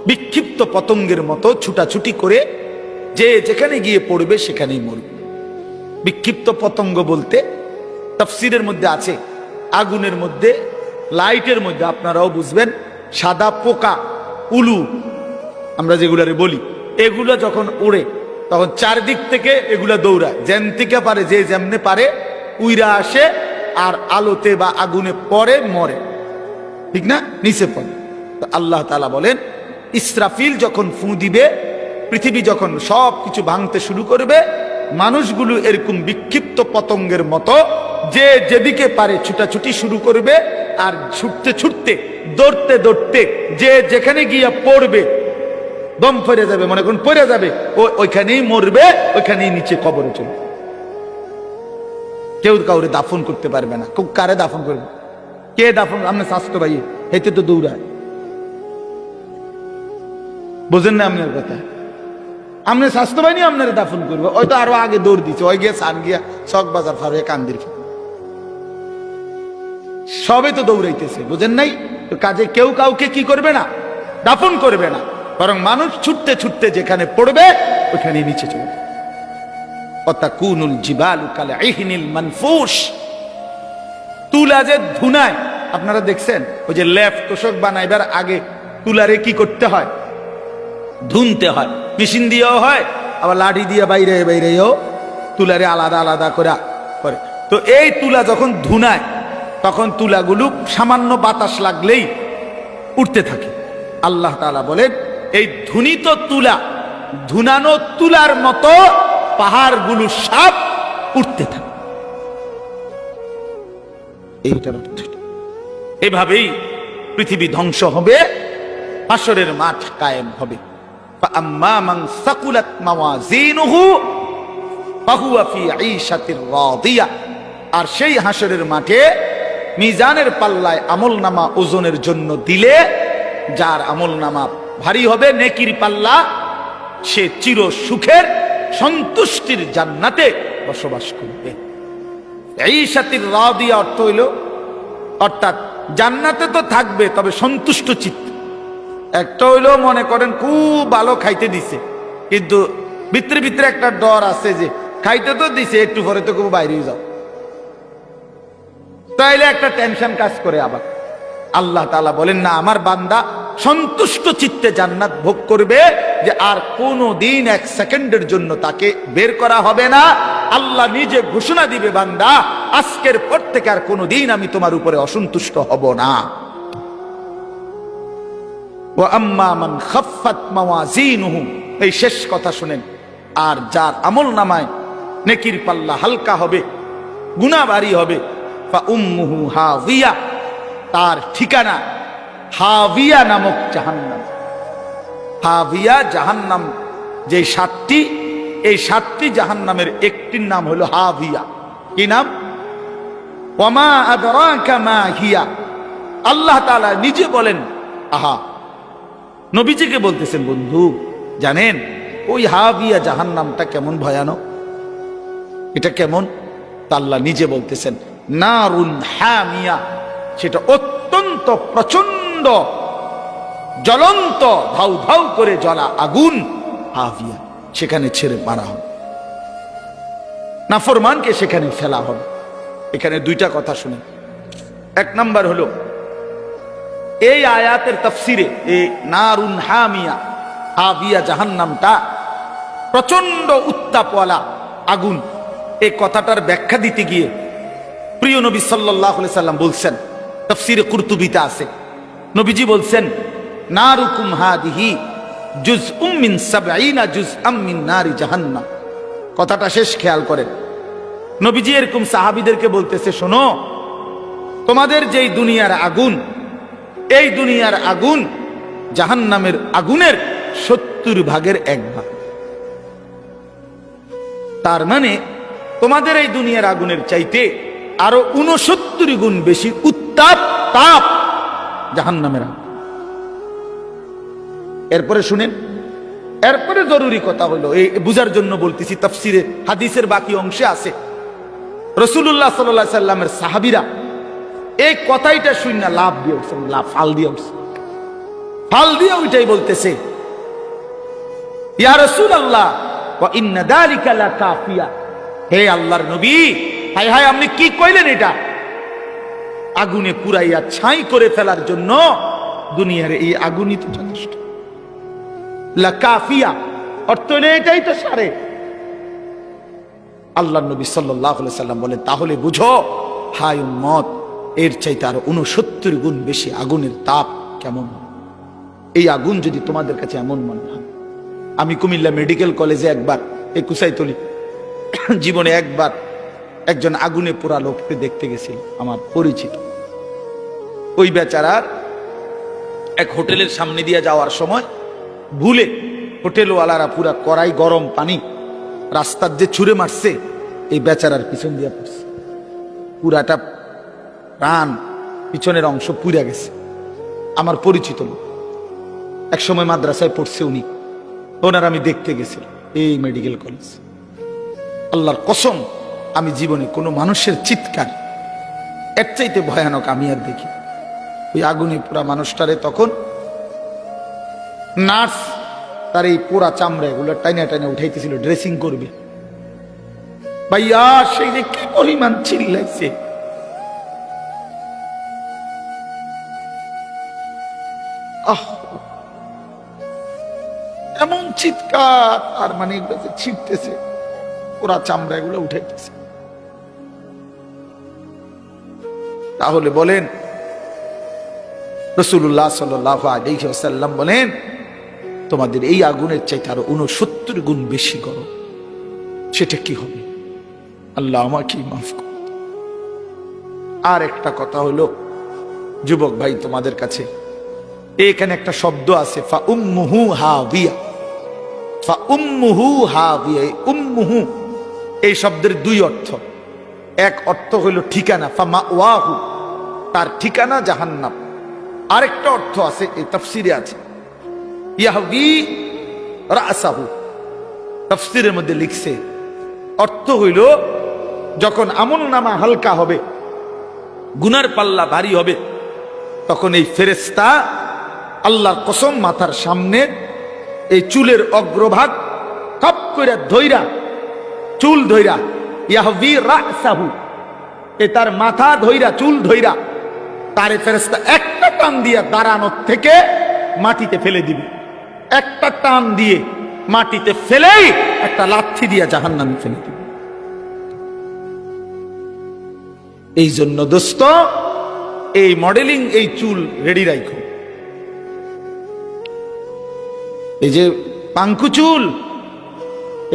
বিক্ষিপ্ত পতঙ্গের মতো ছুটাছুটি করে যে যেখানে গিয়ে পড়বে সেখানেই মরবে। বিক্ষিপ্ত পতঙ্গ বলতে তাফসীরের মধ্যে আছে, আগুনের মধ্যে, লাইটের মধ্যে, আপনারাও বুঝবেন, সাদা পোকা, উলু আমরা যেগুলারে বলি, এগুলো যখন উড়ে তখন চারদিক থেকে এগুলা দৌড়ায়, যেন থেকে পারে, যে যেমনে পারে উইরা আসে, আর আলোতে বা আগুনে পড়ে, মরে, ঠিক না, নিচে পড়ে। আল্লাহ তাআলা বলেন, ইসরাফিল যখন ফুঁ দিবে, পৃথিবী যখন সব কিছু ভাঙতে শুরু করবে, মানুষগুলো এরকম বিক্ষিপ্ত পতঙ্গের মতো যে যেদিকে পারে ছুটাছুটি শুরু করবে, আর ছুটতে ছুটতে, দৌড়তে দৌড়তে যে যেখানে গিয়া পড়বে, দম ফেরে যাবে, মনে করুন পড়ে যাবে, ওইখানেই মরবে, ওইখানেই নিচে কবরে চলবে। কেউ কাউরে দাফন করতে পারবে না। কারে দাফন করবে? কে দাফন? আপনি স্বাস্থ্য ভাই হেঁটে তো দৌড়ায়, বোঝেন না আপনার কথা? আপনি স্বাস্থ্য বাহিনী আপনারা দাফন করবে, ওই তো আরো আগে দৌড় দিচ্ছে, ওই গিয়ে সান গিয়া চক বাজার ফার হয়ে কান্দির, সবে তো দৌড়াইতেছে, বুঝেন নাই? তো কাজে কেউ কাউকে কি করবে না, দাফন করবে না, বরং মানুষ ছুটতে ছুটতে যেখানে পড়বে ওখানে নিচে চলবে। অতাকুনুল জিবালু কালঈহনিল মানফুশ। তুলা যে ধুনায়, আপনারা দেখছেন, ওই যে লেপ তোষক বানাইবার আগে তুলারে কি করতে হয়? ধুনতে হয়। মেশিন দিয়েও হয়, আবার লাঠি দিয়ে বাইরে বাইরেও তুলারে আলাদা আলাদা করে। তো এই তুলা যখন ধুনায়, তখন তুলাগুলো সামান্য বাতাস লাগলেই উঠতে থাকে। আল্লাহ তাআলা বলেন, এই ধুনিত তুলা, ধুনানো তুলার মতো পাহাড়গুলো সব উঠতে থাকে। এইটার অর্থ এভাবেই পৃথিবী ধ্বংস হবে, হাসরের মাঠ কায়েম হবে। فأما من ثقلت موازينه فهو في عيشة راضية। আর সেই হাসরের মাঠে মিজানের পাল্লায় আমলনামা ওজনের জন্য দিলে, যার আমলনামা ভারী হবে, নেকির পাল্লা, সে চির সুখের সন্তুষ্টির জান্নাতে বসবাস করবে। ঈশাতির রাদিয়া অর্থ হইল, অর্থাৎ জান্নাতে তো থাকবে, তবে সন্তুষ্ট চিত্ত। একটা হইলো, মনে করেন খুব ভালো খাইতে দিছে, কিন্তু ভিতরে ভিতরে একটা ডর আছে যে খাইতে তো দিছে, একটু পরে তো খুব বাইরে যাও, তাইলে একটা টেনশন কাজ করে। আবার আল্লাহ তাআলা বলেন, না, আমার বান্দা সন্তুষ্ট চিত্তে জান্নাত ভোগ করবে, যে আর কোনো দিন এক সেকেন্ডের জন্য তাকে বের করা হবে না। আল্লাহ নিজে ঘোষণা দিবে, বান্দা, আজকের পর থেকে আর কোনো দিন আমি তোমার উপরে অসন্তুষ্ট হব না। ওয়াম্মা মান খাফফাত মাওয়াজিনুহু, এই শেষ কথা শুনেন, আর যার আমল নামায় নেকির পাল্লা হালকা হবে, গুনাহ ভারী হবে, ফা উম্মুহু হাবিয়া, তার ঠিকানা হাবিয়া নামক জাহান্নাম। হাবিয়া জাহান্নাম, যে সাতটি, এই সাতটি জাহান্নামের একটির নাম হলো হাবিয়া। কি নাম? ওয়ামা আদরাকা মা হিয়া। আল্লাহ তাআলা নিজে বলেন, আহা, নবীজিকে বলতেছেন, বন্ধু জানেন ওই হাবিয়া জাহান্নামটা কেমন ভয়ানক? এটা কেমন? তা আল্লাহ নিজে বলতেছেন, নারুন হামিয়া, সেটা অত্যন্ত প্রচন্ড জ্বলন্ত ধাউ ধাউ করে জ্বলা আগুন, হাভিয়া, সেখানে ছেড়ে মারা হবে, নাফরমানকে সেখানে ফেলা হবে। এখানে দুইটা কথা শুনে, এক নাম্বার হলো এই আয়াতের তাফসিরে এই নারুন হামিয়া হাভিয়া জাহান্নামটা প্রচন্ড উত্তাপওয়ালা আগুন, এই কথাটার ব্যাখ্যা দিতে গিয়ে প্রিয় নবী সাল্লাল্লাহু আলাইহি সাল্লাম বলছেন, তাফসিরে কুরতুবিতে আছে, নবীজি বলছেন নারুকুম হাদিহি জুজউম মিন 70 জুজআম মিন নারি জাহান্নাম। কথাটা শেষ খেয়াল করেন, নবীজি এরকম সাহাবীদেরকে বলতেছে, শোনো, তোমাদের যেই দুনিয়ার আগুন, এই দুনিয়ার আগুন জাহান্নামের আগুনের 70 ভাগের 1 ভাগ। তার মানে তোমাদের এই দুনিয়ার আগুনের চাইতে আরো 69 গুণ বেশি উত্তাপ তাপ জাহান্নামের আগুন। এরপরে শুনেন, এরপরে জরুরি কথা হলো, এই বুঝার জন্য বলতেছি, তাফসিরে হাদিসের বাকি অংশে আছে, রাসূলুল্লাহ সাল্লাল্লাহু আলাইহি সাল্লামের সাহাবীরা এই কথাইটা শুনে লাভ দিয়ে উঠছে, ফাল দিয়ে ওইটাই বলতেছে, ইয়া রাসূলুল্লাহ ওয়া ইন্না যালিকা লাকাফিয়া, হে আল্লাহর নবী, হায় হায় আপনি কি কইলেন, এটা আগুনে পুরাইয়া ছাই করে ফেলার জন্য দুনিয়ার এই আগুনই তো যথেষ্ট। লাকাফিয়া অর্থ হলো এটাই তো সারে। আল্লাহর নবী সাল্লাল্লাহু আলাইহি সাল্লাম বলেন, তাহলে বুঝো হায় উম্মত, এর চাইতে আরো 69 গুণ বেশি আগুনের তাপ কেমন। এই আগুন যদি তোমাদের কাছে এমন মনে হয়, আমি কুমিল্লা মেডিকেল কলেজে একবার, এই কুসাইতলি জীবনে একবার একজন আগুনে পোড়া লোককে দেখতে গেছিল, আমার পরিচিত। ওই বেচারার এক হোটেলের সামনে দিয়ে যাওয়ার সময় ভুলে হোটেলওয়ালারা পুরা কড়াই গরম পানি রাস্তার যে ছুঁড়ে মারছে, এই বেচারার পিছন দিয়ে পড়ছে, পুরাটা প্রাণ পিছনের অংশ পুড়ে গেছে। আমার পরিচিত লোক, এক সময় মাদ্রাসায় পড়ছে উনি, ওনার আমি দেখতে গেছিলাম এই মেডিকেল কলেজ। আল্লাহর কসম, আমি জীবনে কোনো মানুষের চিৎকার এর চাইতে ভয়ানক আমি আর দেখি। ওই আগুনে পোড়া মানুষটারে তখন নার্স তার এই পোড়া চামড়া এগুলো টাইনা টাইনা উঠাইতেছিল, ড্রেসিং করবে। ভাইয়া সেই যে কি পরিমাণ চিল্লাইছে, এমন চিৎকার, আর মানে এগুলো ছিটতেছে, পোড়া চামড়া এগুলো উঠাইতেছে। তাহলে বলেন, রাসূলুল্লাহ সাল্লাল্লাহু আলাইহি ওয়াসাল্লাম বলেন, তোমাদের এই আগুনের চাইতে আরো 69 গুণ বেশি গরম, সেটা কি হবে? আল্লাহ আমাকে মাফ করুন। আর একটা কথা হলো, যুবক ভাই, তোমাদের কাছে এখানে একটা শব্দ আছে, ফা উম্মুহু হাবিয়া, ফা উম্মুহু হাবিয়া। উম্মুহু এই শব্দের দুই অর্থ, এক অর্থ হইল ঠিকানা, ফা মাওয়াহু, তার ঠিকানা জাহান্নাম। আরেকটা অর্থ আছে, এই তাফসিরে আছে, ইয়াহবি রাসাহু, তাফসিরের মধ্যে লিখছে, অর্থ হইল যখন আমলনামা হালকা হবে, গুনার পাল্লা ভারী হবে, তখন এই ফেরেশতা আল্লাহর কসম মাথার সামনে এই চুলের অগ্রভাগ কপ করে ধইরা, চুল ধইরা, ইয়াহবি রাসাহু, এ তার মাথা ধইরা, চুল ধইরা, তারে ফেরেশতা একটা টান দিয়ে দাঁড়ানোর থেকে মাটিতে ফেলে দিবে, একটা টান দিয়ে মাটিতে ফেলেই একটা লাথি দিয়ে জাহান্নামে ফেলে দিবে। এই জন্য দোস্ত, এই মডেলিং, এই চুল রেডি রাখো, এই যে পাঙ্কু চুল,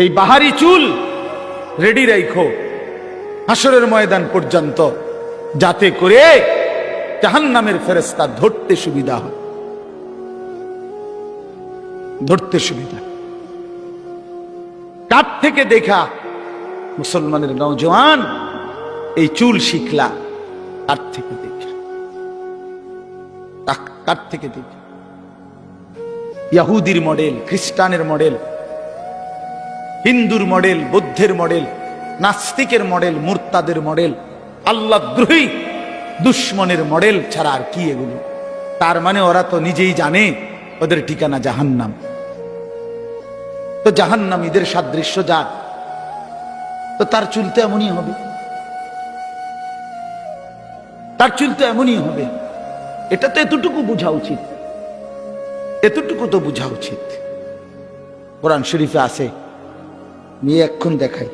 এই বাহারি চুল রেডি রাখো হাসরের ময়দান পর্যন্ত, যাতে করে জাহান্নামের ফেরেশতা ধরতে সুবিধা হয়, ধরতে সুবিধা। কার থেকে দেখা মুসলমানের নওজোয়ান এই চুল শিখলা? কার থেকে দেখা? কার থেকে দেখা? ইহুদির মডেল, খ্রিস্টানের মডেল, হিন্দুর মডেল, বৌদ্ধের মডেল, নাস্তিকের মডেল, মুরতাদের মডেল, আল্লাহ দ্রোহী দুশ্মনের মডেল ছাড়া আর কি এগুলো? তার মানে ওরা তো নিজেই জানে ওদের ঠিকানা জাহান্নাম। তো জাহান্নামীদের সাদৃশ্য যার, তো তার চুলতে এমনই হবে, তার চুলতে এমনই হবে। এটা তো এতটুকু বোঝা উচিত, এতটুকু তো বোঝা উচিত। কোরআন শরীফে আছে, নিয়ে এখন দেখাই।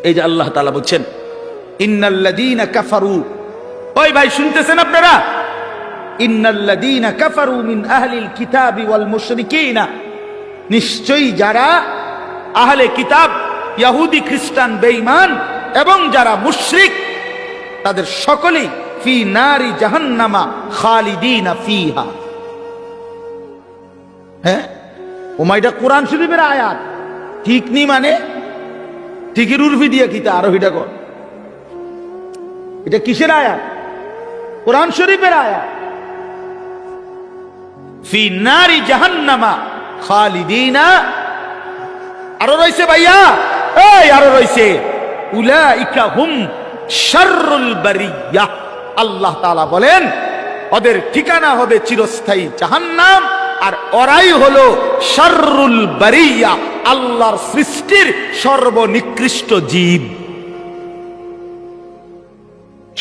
এই যে আল্লাহ তাআলা বলছেন ইন্নাল্লাযীনা কাফারু, ওই ভাই শুনতেছেন আপনারা? ইন্নাল্লাযীনা কাফারু মিন আহলিল কিতাবি ওয়াল মুশরিকিনা, নিশ্চয়ই যারা আহলে কিতাব, ইহুদি খ্রিস্টান বেঈমান এবং যারা মুশরিক, তাদের সকলেই ফি নারি জাহান্নামা খালিদিনা ফিহা। হ্যাঁ, ওমাইটা কোরআন শরীফের আয়াত, ঠিক নি মানে ঠিকই উর্ফি দিয়ে কিতা আরো হিটা কর। এটা কিসের আয়াত? কোরআন শরীফের আয়াত। ফি নারি জাহান্নামা খালিদিনা, আরো রইছে ভাইয়া, এই আরো রইছে উলাইকা হুম শাররুল বারিয়া। আল্লাহ তাআলা বলেন ওদের ঠিকানা হবে চিরস্থায়ী জাহান্নাম, আর ওরাই হলো শাররুল বারিয়া, আল্লাহর সৃষ্টির সর্বনিকৃষ্ট জীব,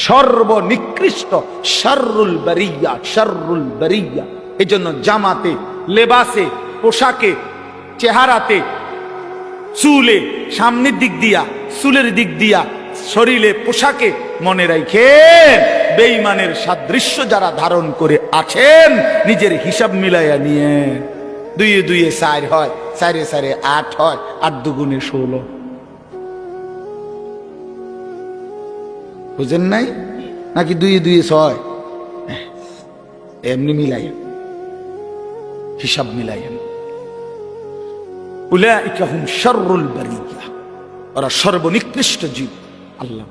সর্বনিকৃষ্ট শাররুল বারিয়া, শাররুল বারিয়া। এই জন্য জামাতে, লেবাসে, পোশাকে, চেহারাতে, চুলে, সামনের দিক দিয়া, চুলের দিক দিয়া, শরীরে, পোশাকে মনে রাখেন বেঈমানের সাদৃশ্য যারা ধারণ করে আছেন, নিজের হিসাব মিলাইয়া নিয়ে। দুইয়ে দুইয়ে 4 হয়, 4-এ 4-এ 8 হয়, 8 দুগুণে 16। বুঝেন নাই নাকি? 2-এ 2-এ 6, এমনি মিলাইয়া, হিসাব মিলাইয়া। উলাইকা হুম শাররুল বারিয়া, ওরা সর্বনিকৃষ্ট জীব। আল্লাহ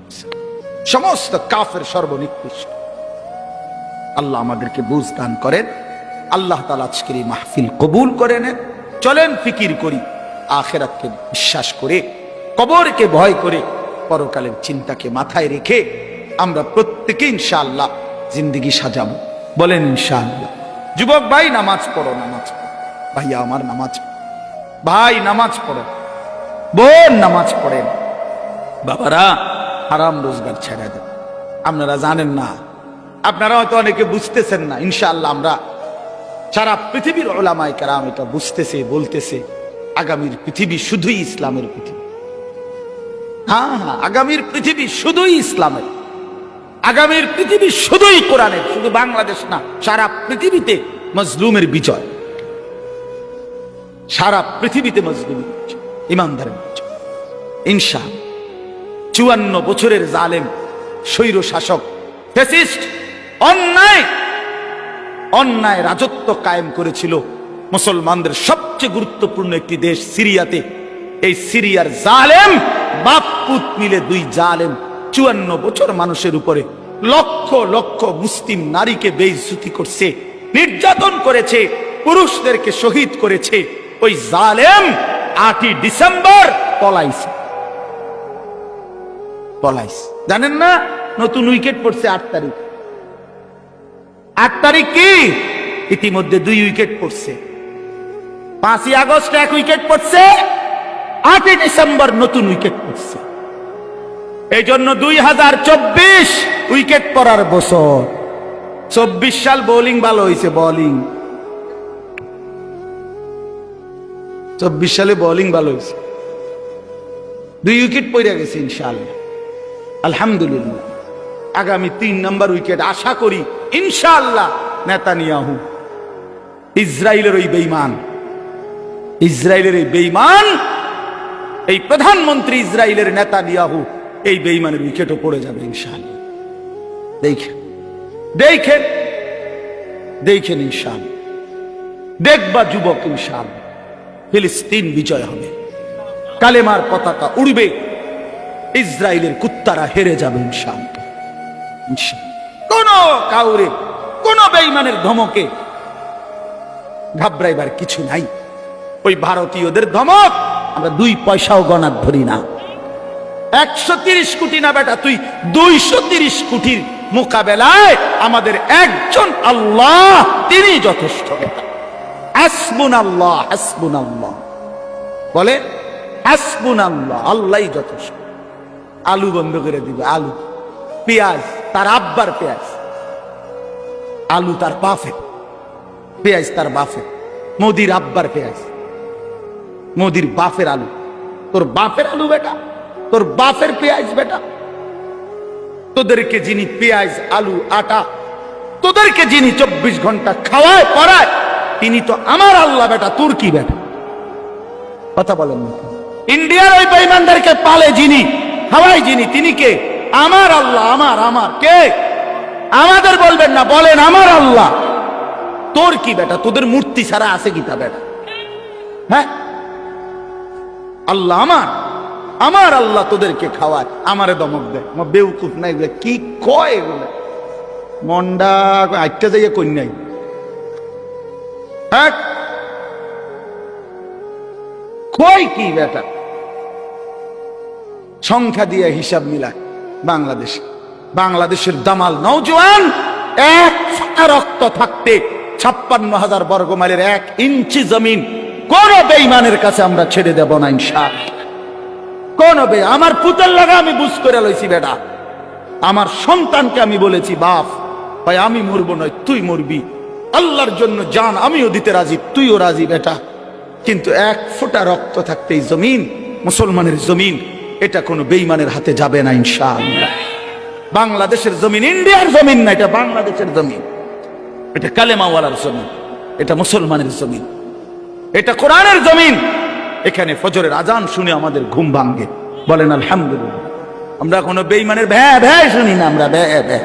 সমস্ত কাফের সর্বনিকৃষ্ট। আল্লাহ আমাদেরকে বুঝ দান করেন। আল্লাহ তাআলা আজকের এই মাহফিল কবুল করে নেন। চলেন ফিকির করি, আখিরাতকে বিশ্বাস করে, কবরকে ভয় করে, পরকালের চিন্তাকে মাথায় রেখে আমরা প্রত্যেকে ইনশাআল্লাহ জিন্দেগি সাজাবো। বলেন ইনশাআল্লাহ। যুবক ভাই নামাজ পড়ো, নামাজ পড়ো। ভাইয়া আমার নামাজ পড়ো, ভাই নামাজ পড়ো, বোন নামাজ পড়েন। বাবারা হারাম রোজগার ছেড়ে দেন। আপনারা জানেন না, আপনারা হয়তো অনেকে বুঝতেছেন না। ইনশাআল্লাহ আমরা সারা পৃথিবীর উলামায়ে কেরাম এটা বুঝতেছে, বলতেছে আগামীর পৃথিবী শুধুই ইসলামের পৃথিবী। হ্যাঁ হ্যাঁ, আগামীর পৃথিবী শুধুই ইসলামের, আগামীর পৃথিবী শুধুই কোরআনের। শুধু বাংলাদেশ না, সারা পৃথিবীতে মজলুমের বিজয়, সারা পৃথিবীতে মজলুমের বিজয়, ইমানদারের বিজয় ইনশাআল্লাহ। 54 বছরের জালেম স্বৈর শাসক ফ্যাসিস্ট অন্যায় রাজত্ব কায়েম করেছিল মুসলমানদের সবচেয়ে গুরুত্বপূর্ণ একটি দেশ সিরিয়াতে। এই সিরিয়ার জালেম বাপ পুত মিলে, 2 জালেম 54 বছর মানুষের উপরে লক্ষ লক্ষ মুসলিম নারীকে বেইজ্জতি করছে, নির্যাতন করেছে, পুরুষদেরকে শহীদ করেছে। ওই জালেম 8ই ডিসেম্বর পলাইছে। জানেন না? নতুন উইকেট পড়ছে 8 তারিখ। 8 তারিখ কি? ইতিমধ্যে 2 উইকেট পড়ছে। 5ই আগস্ট 1 উইকেট পড়ছে, 8ই ডিসেম্বর নতুন উইকেট পড়ছে। এই জন্য 2024 উইকেট পড়ার বছর। 24 সাল বোলিং ভালো হয়েছে, বোলিং 24 সালে বোলিং ভালো হয়েছে, 2 উইকেট পড়ে গেছে ইনশাআল্লাহ। আলহামদুলিল্লাহ। আগামী 3 নম্বর উইকেট আশা করি ইনশাআল্লাহ নেতানিয়াহু, ইসরায়েলের ওই বেঈমান, ইসরায়েলের এই বেঈমান, এই প্রধানমন্ত্রী ইসরায়েলের নেতানিয়াহু, এই বেঈমানের উইকেটও পড়ে যাবে ইনশাআল্লাহ। দেখেন দেখেন দেখেন ইনশাআল্লাহ। দেখবা যুবক, ইনশাআল্লাহ ফিলিস্তিন বিজয় হবে, কালেমার পতাকা উড়বে, ইসরায়েলের কুত্তারা হেরে যাবে ইনশাআল্লাহ। কোন কাউরে, কোন বেঈমানের ধমকে ঘাবড়াইবার কিছু নাই। ওই ভারতীয়দের ধমক আমরা 2 পয়সাও গণার ধরি না। 130 কোটি না বেটা, তুই 230 কোটির মোকাবেলায় আমাদের একজন আল্লাহ, তিনি যথেষ্ট বেটা। হাসবুনাল্লাহ, হাসবুনাল্লাহ বলে, হাসবুনাল্লাহ, আল্লাহই যথেষ্ট। আলু বন্ধ করে দিবে, আলু, পেঁয়াজ তার আব্বার পেঁয়াজ, আলু তার বাপের, পেঁয়াজ তার বাপের, মোদির আব্বার পেঁয়াজ, মোদির বাপের আলু। তোর বাপের আলু বেটা, তোর বাপের পেঁয়াজ বেটা। তোদেরকে যিনি পেঁয়াজ, আলু, আটা, তোদেরকে যিনি 24 ঘন্টা খাওয়ায় পড়ায়, তিনি তো আমার আল্লাহ বেটা, তোর কি বেটা? কথা বলেন না। ইন্ডিয়ার ওই বেঈমানদেরকে পালে যিনি, খাওয়ায় যিনি, তিনি কে? আমার আল্লাহ। আমার কে? আমাদের বলবেন না, বলেন আমার আল্লাহ। তোর কি বেটা? তোদের মূর্তি ছাড়া আছে কি তা বেটা? হ্যাঁ, আল্লাহ আমার আল্লাহ তোদেরকে খাওয়ায়, আমারে দমক দেয়। বেউকুফ নাই এগুলো, কি কয় এগুলো? মন্ডা আটটা যাইয়া কই নাই। হ্যাঁ, কয় কি বেটা? সংখ্যা দিয়ে হিসাব মিলায় বাংলাদেশের দামাল নওজোয়ান এক ফোঁটা রক্ত থাকতে 56,000 বর্গ মাইলের 1 ইঞ্চি জমিন কোন বেঈমানের কাছে আমরা ছেড়ে দেব না ইনশাআল্লাহ। কোন আমার পুতের লাগা আমি বুঝ করে লইছি বেটা। আমার সন্তানকে আমি বলেছি, বাপ ভাই আমি মরবো নয় তুই মরবি, আল্লাহর জন্য জান আমিও দিতে রাজি, তুইও রাজি বেটা, কিন্তু 1 ফোঁটা রক্ত থাকতে এই জমিন, মুসলমানের জমিন, এটা কোনো বেঈমানের হাতে যাবে না ইনশাআল্লাহ। বাংলাদেশের জমিন ইন্ডিয়ার জমিন না, এটা বাংলাদেশের জমিন, এটা কালেমাওয়ালার জমিন, এটা মুসলমানের জমিন, এটা কোরআনের জমিন। এখানে ফজরের আজান শুনে আমাদের ঘুম ভাঙ্গে, বলেন আলহামদুলিল্লাহ। আমরা কোনো বেঈমানের ভ্যা ভ্যা শুনি না, আমরা ভ্যা ভ্যা,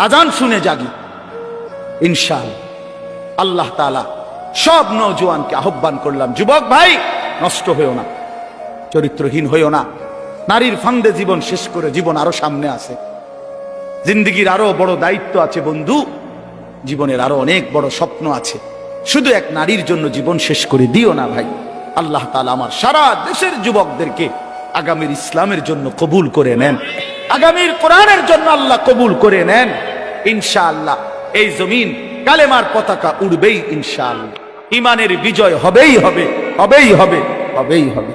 আজান শুনে জাগি ইনশাআল্লাহ। আল্লাহ তাআলা সব নওজোয়ানকে আহ্বান করলাম, যুবক ভাই নষ্ট হইও না, চরিত্রহীন হইও না। নারীর ফান্দে জীবন শেষ করে জীবন আরো সামনে আছে, জিন্দেগির আরো বড় দায়িত্ব আছে বন্ধু, জীবনের আরো অনেক বড় স্বপ্ন আছে। শুধু এক নারীর জন্য জীবন শেষ করে দিও না ভাই। আল্লাহ তাআলা আমার সারা দেশের যুবকদেরকে আগামীর ইসলামের জন্য কবুল করে নেন, আগামীর কোরআনের জন্য আল্লাহ কবুল করে নেন ইনশাআল্লাহ। এই জমিন কালেমার পতাকা উড়বেই ইনশাআল্লাহ, ইমানের বিজয় হবেই হবে, হবেই হবে, হবেই হবে।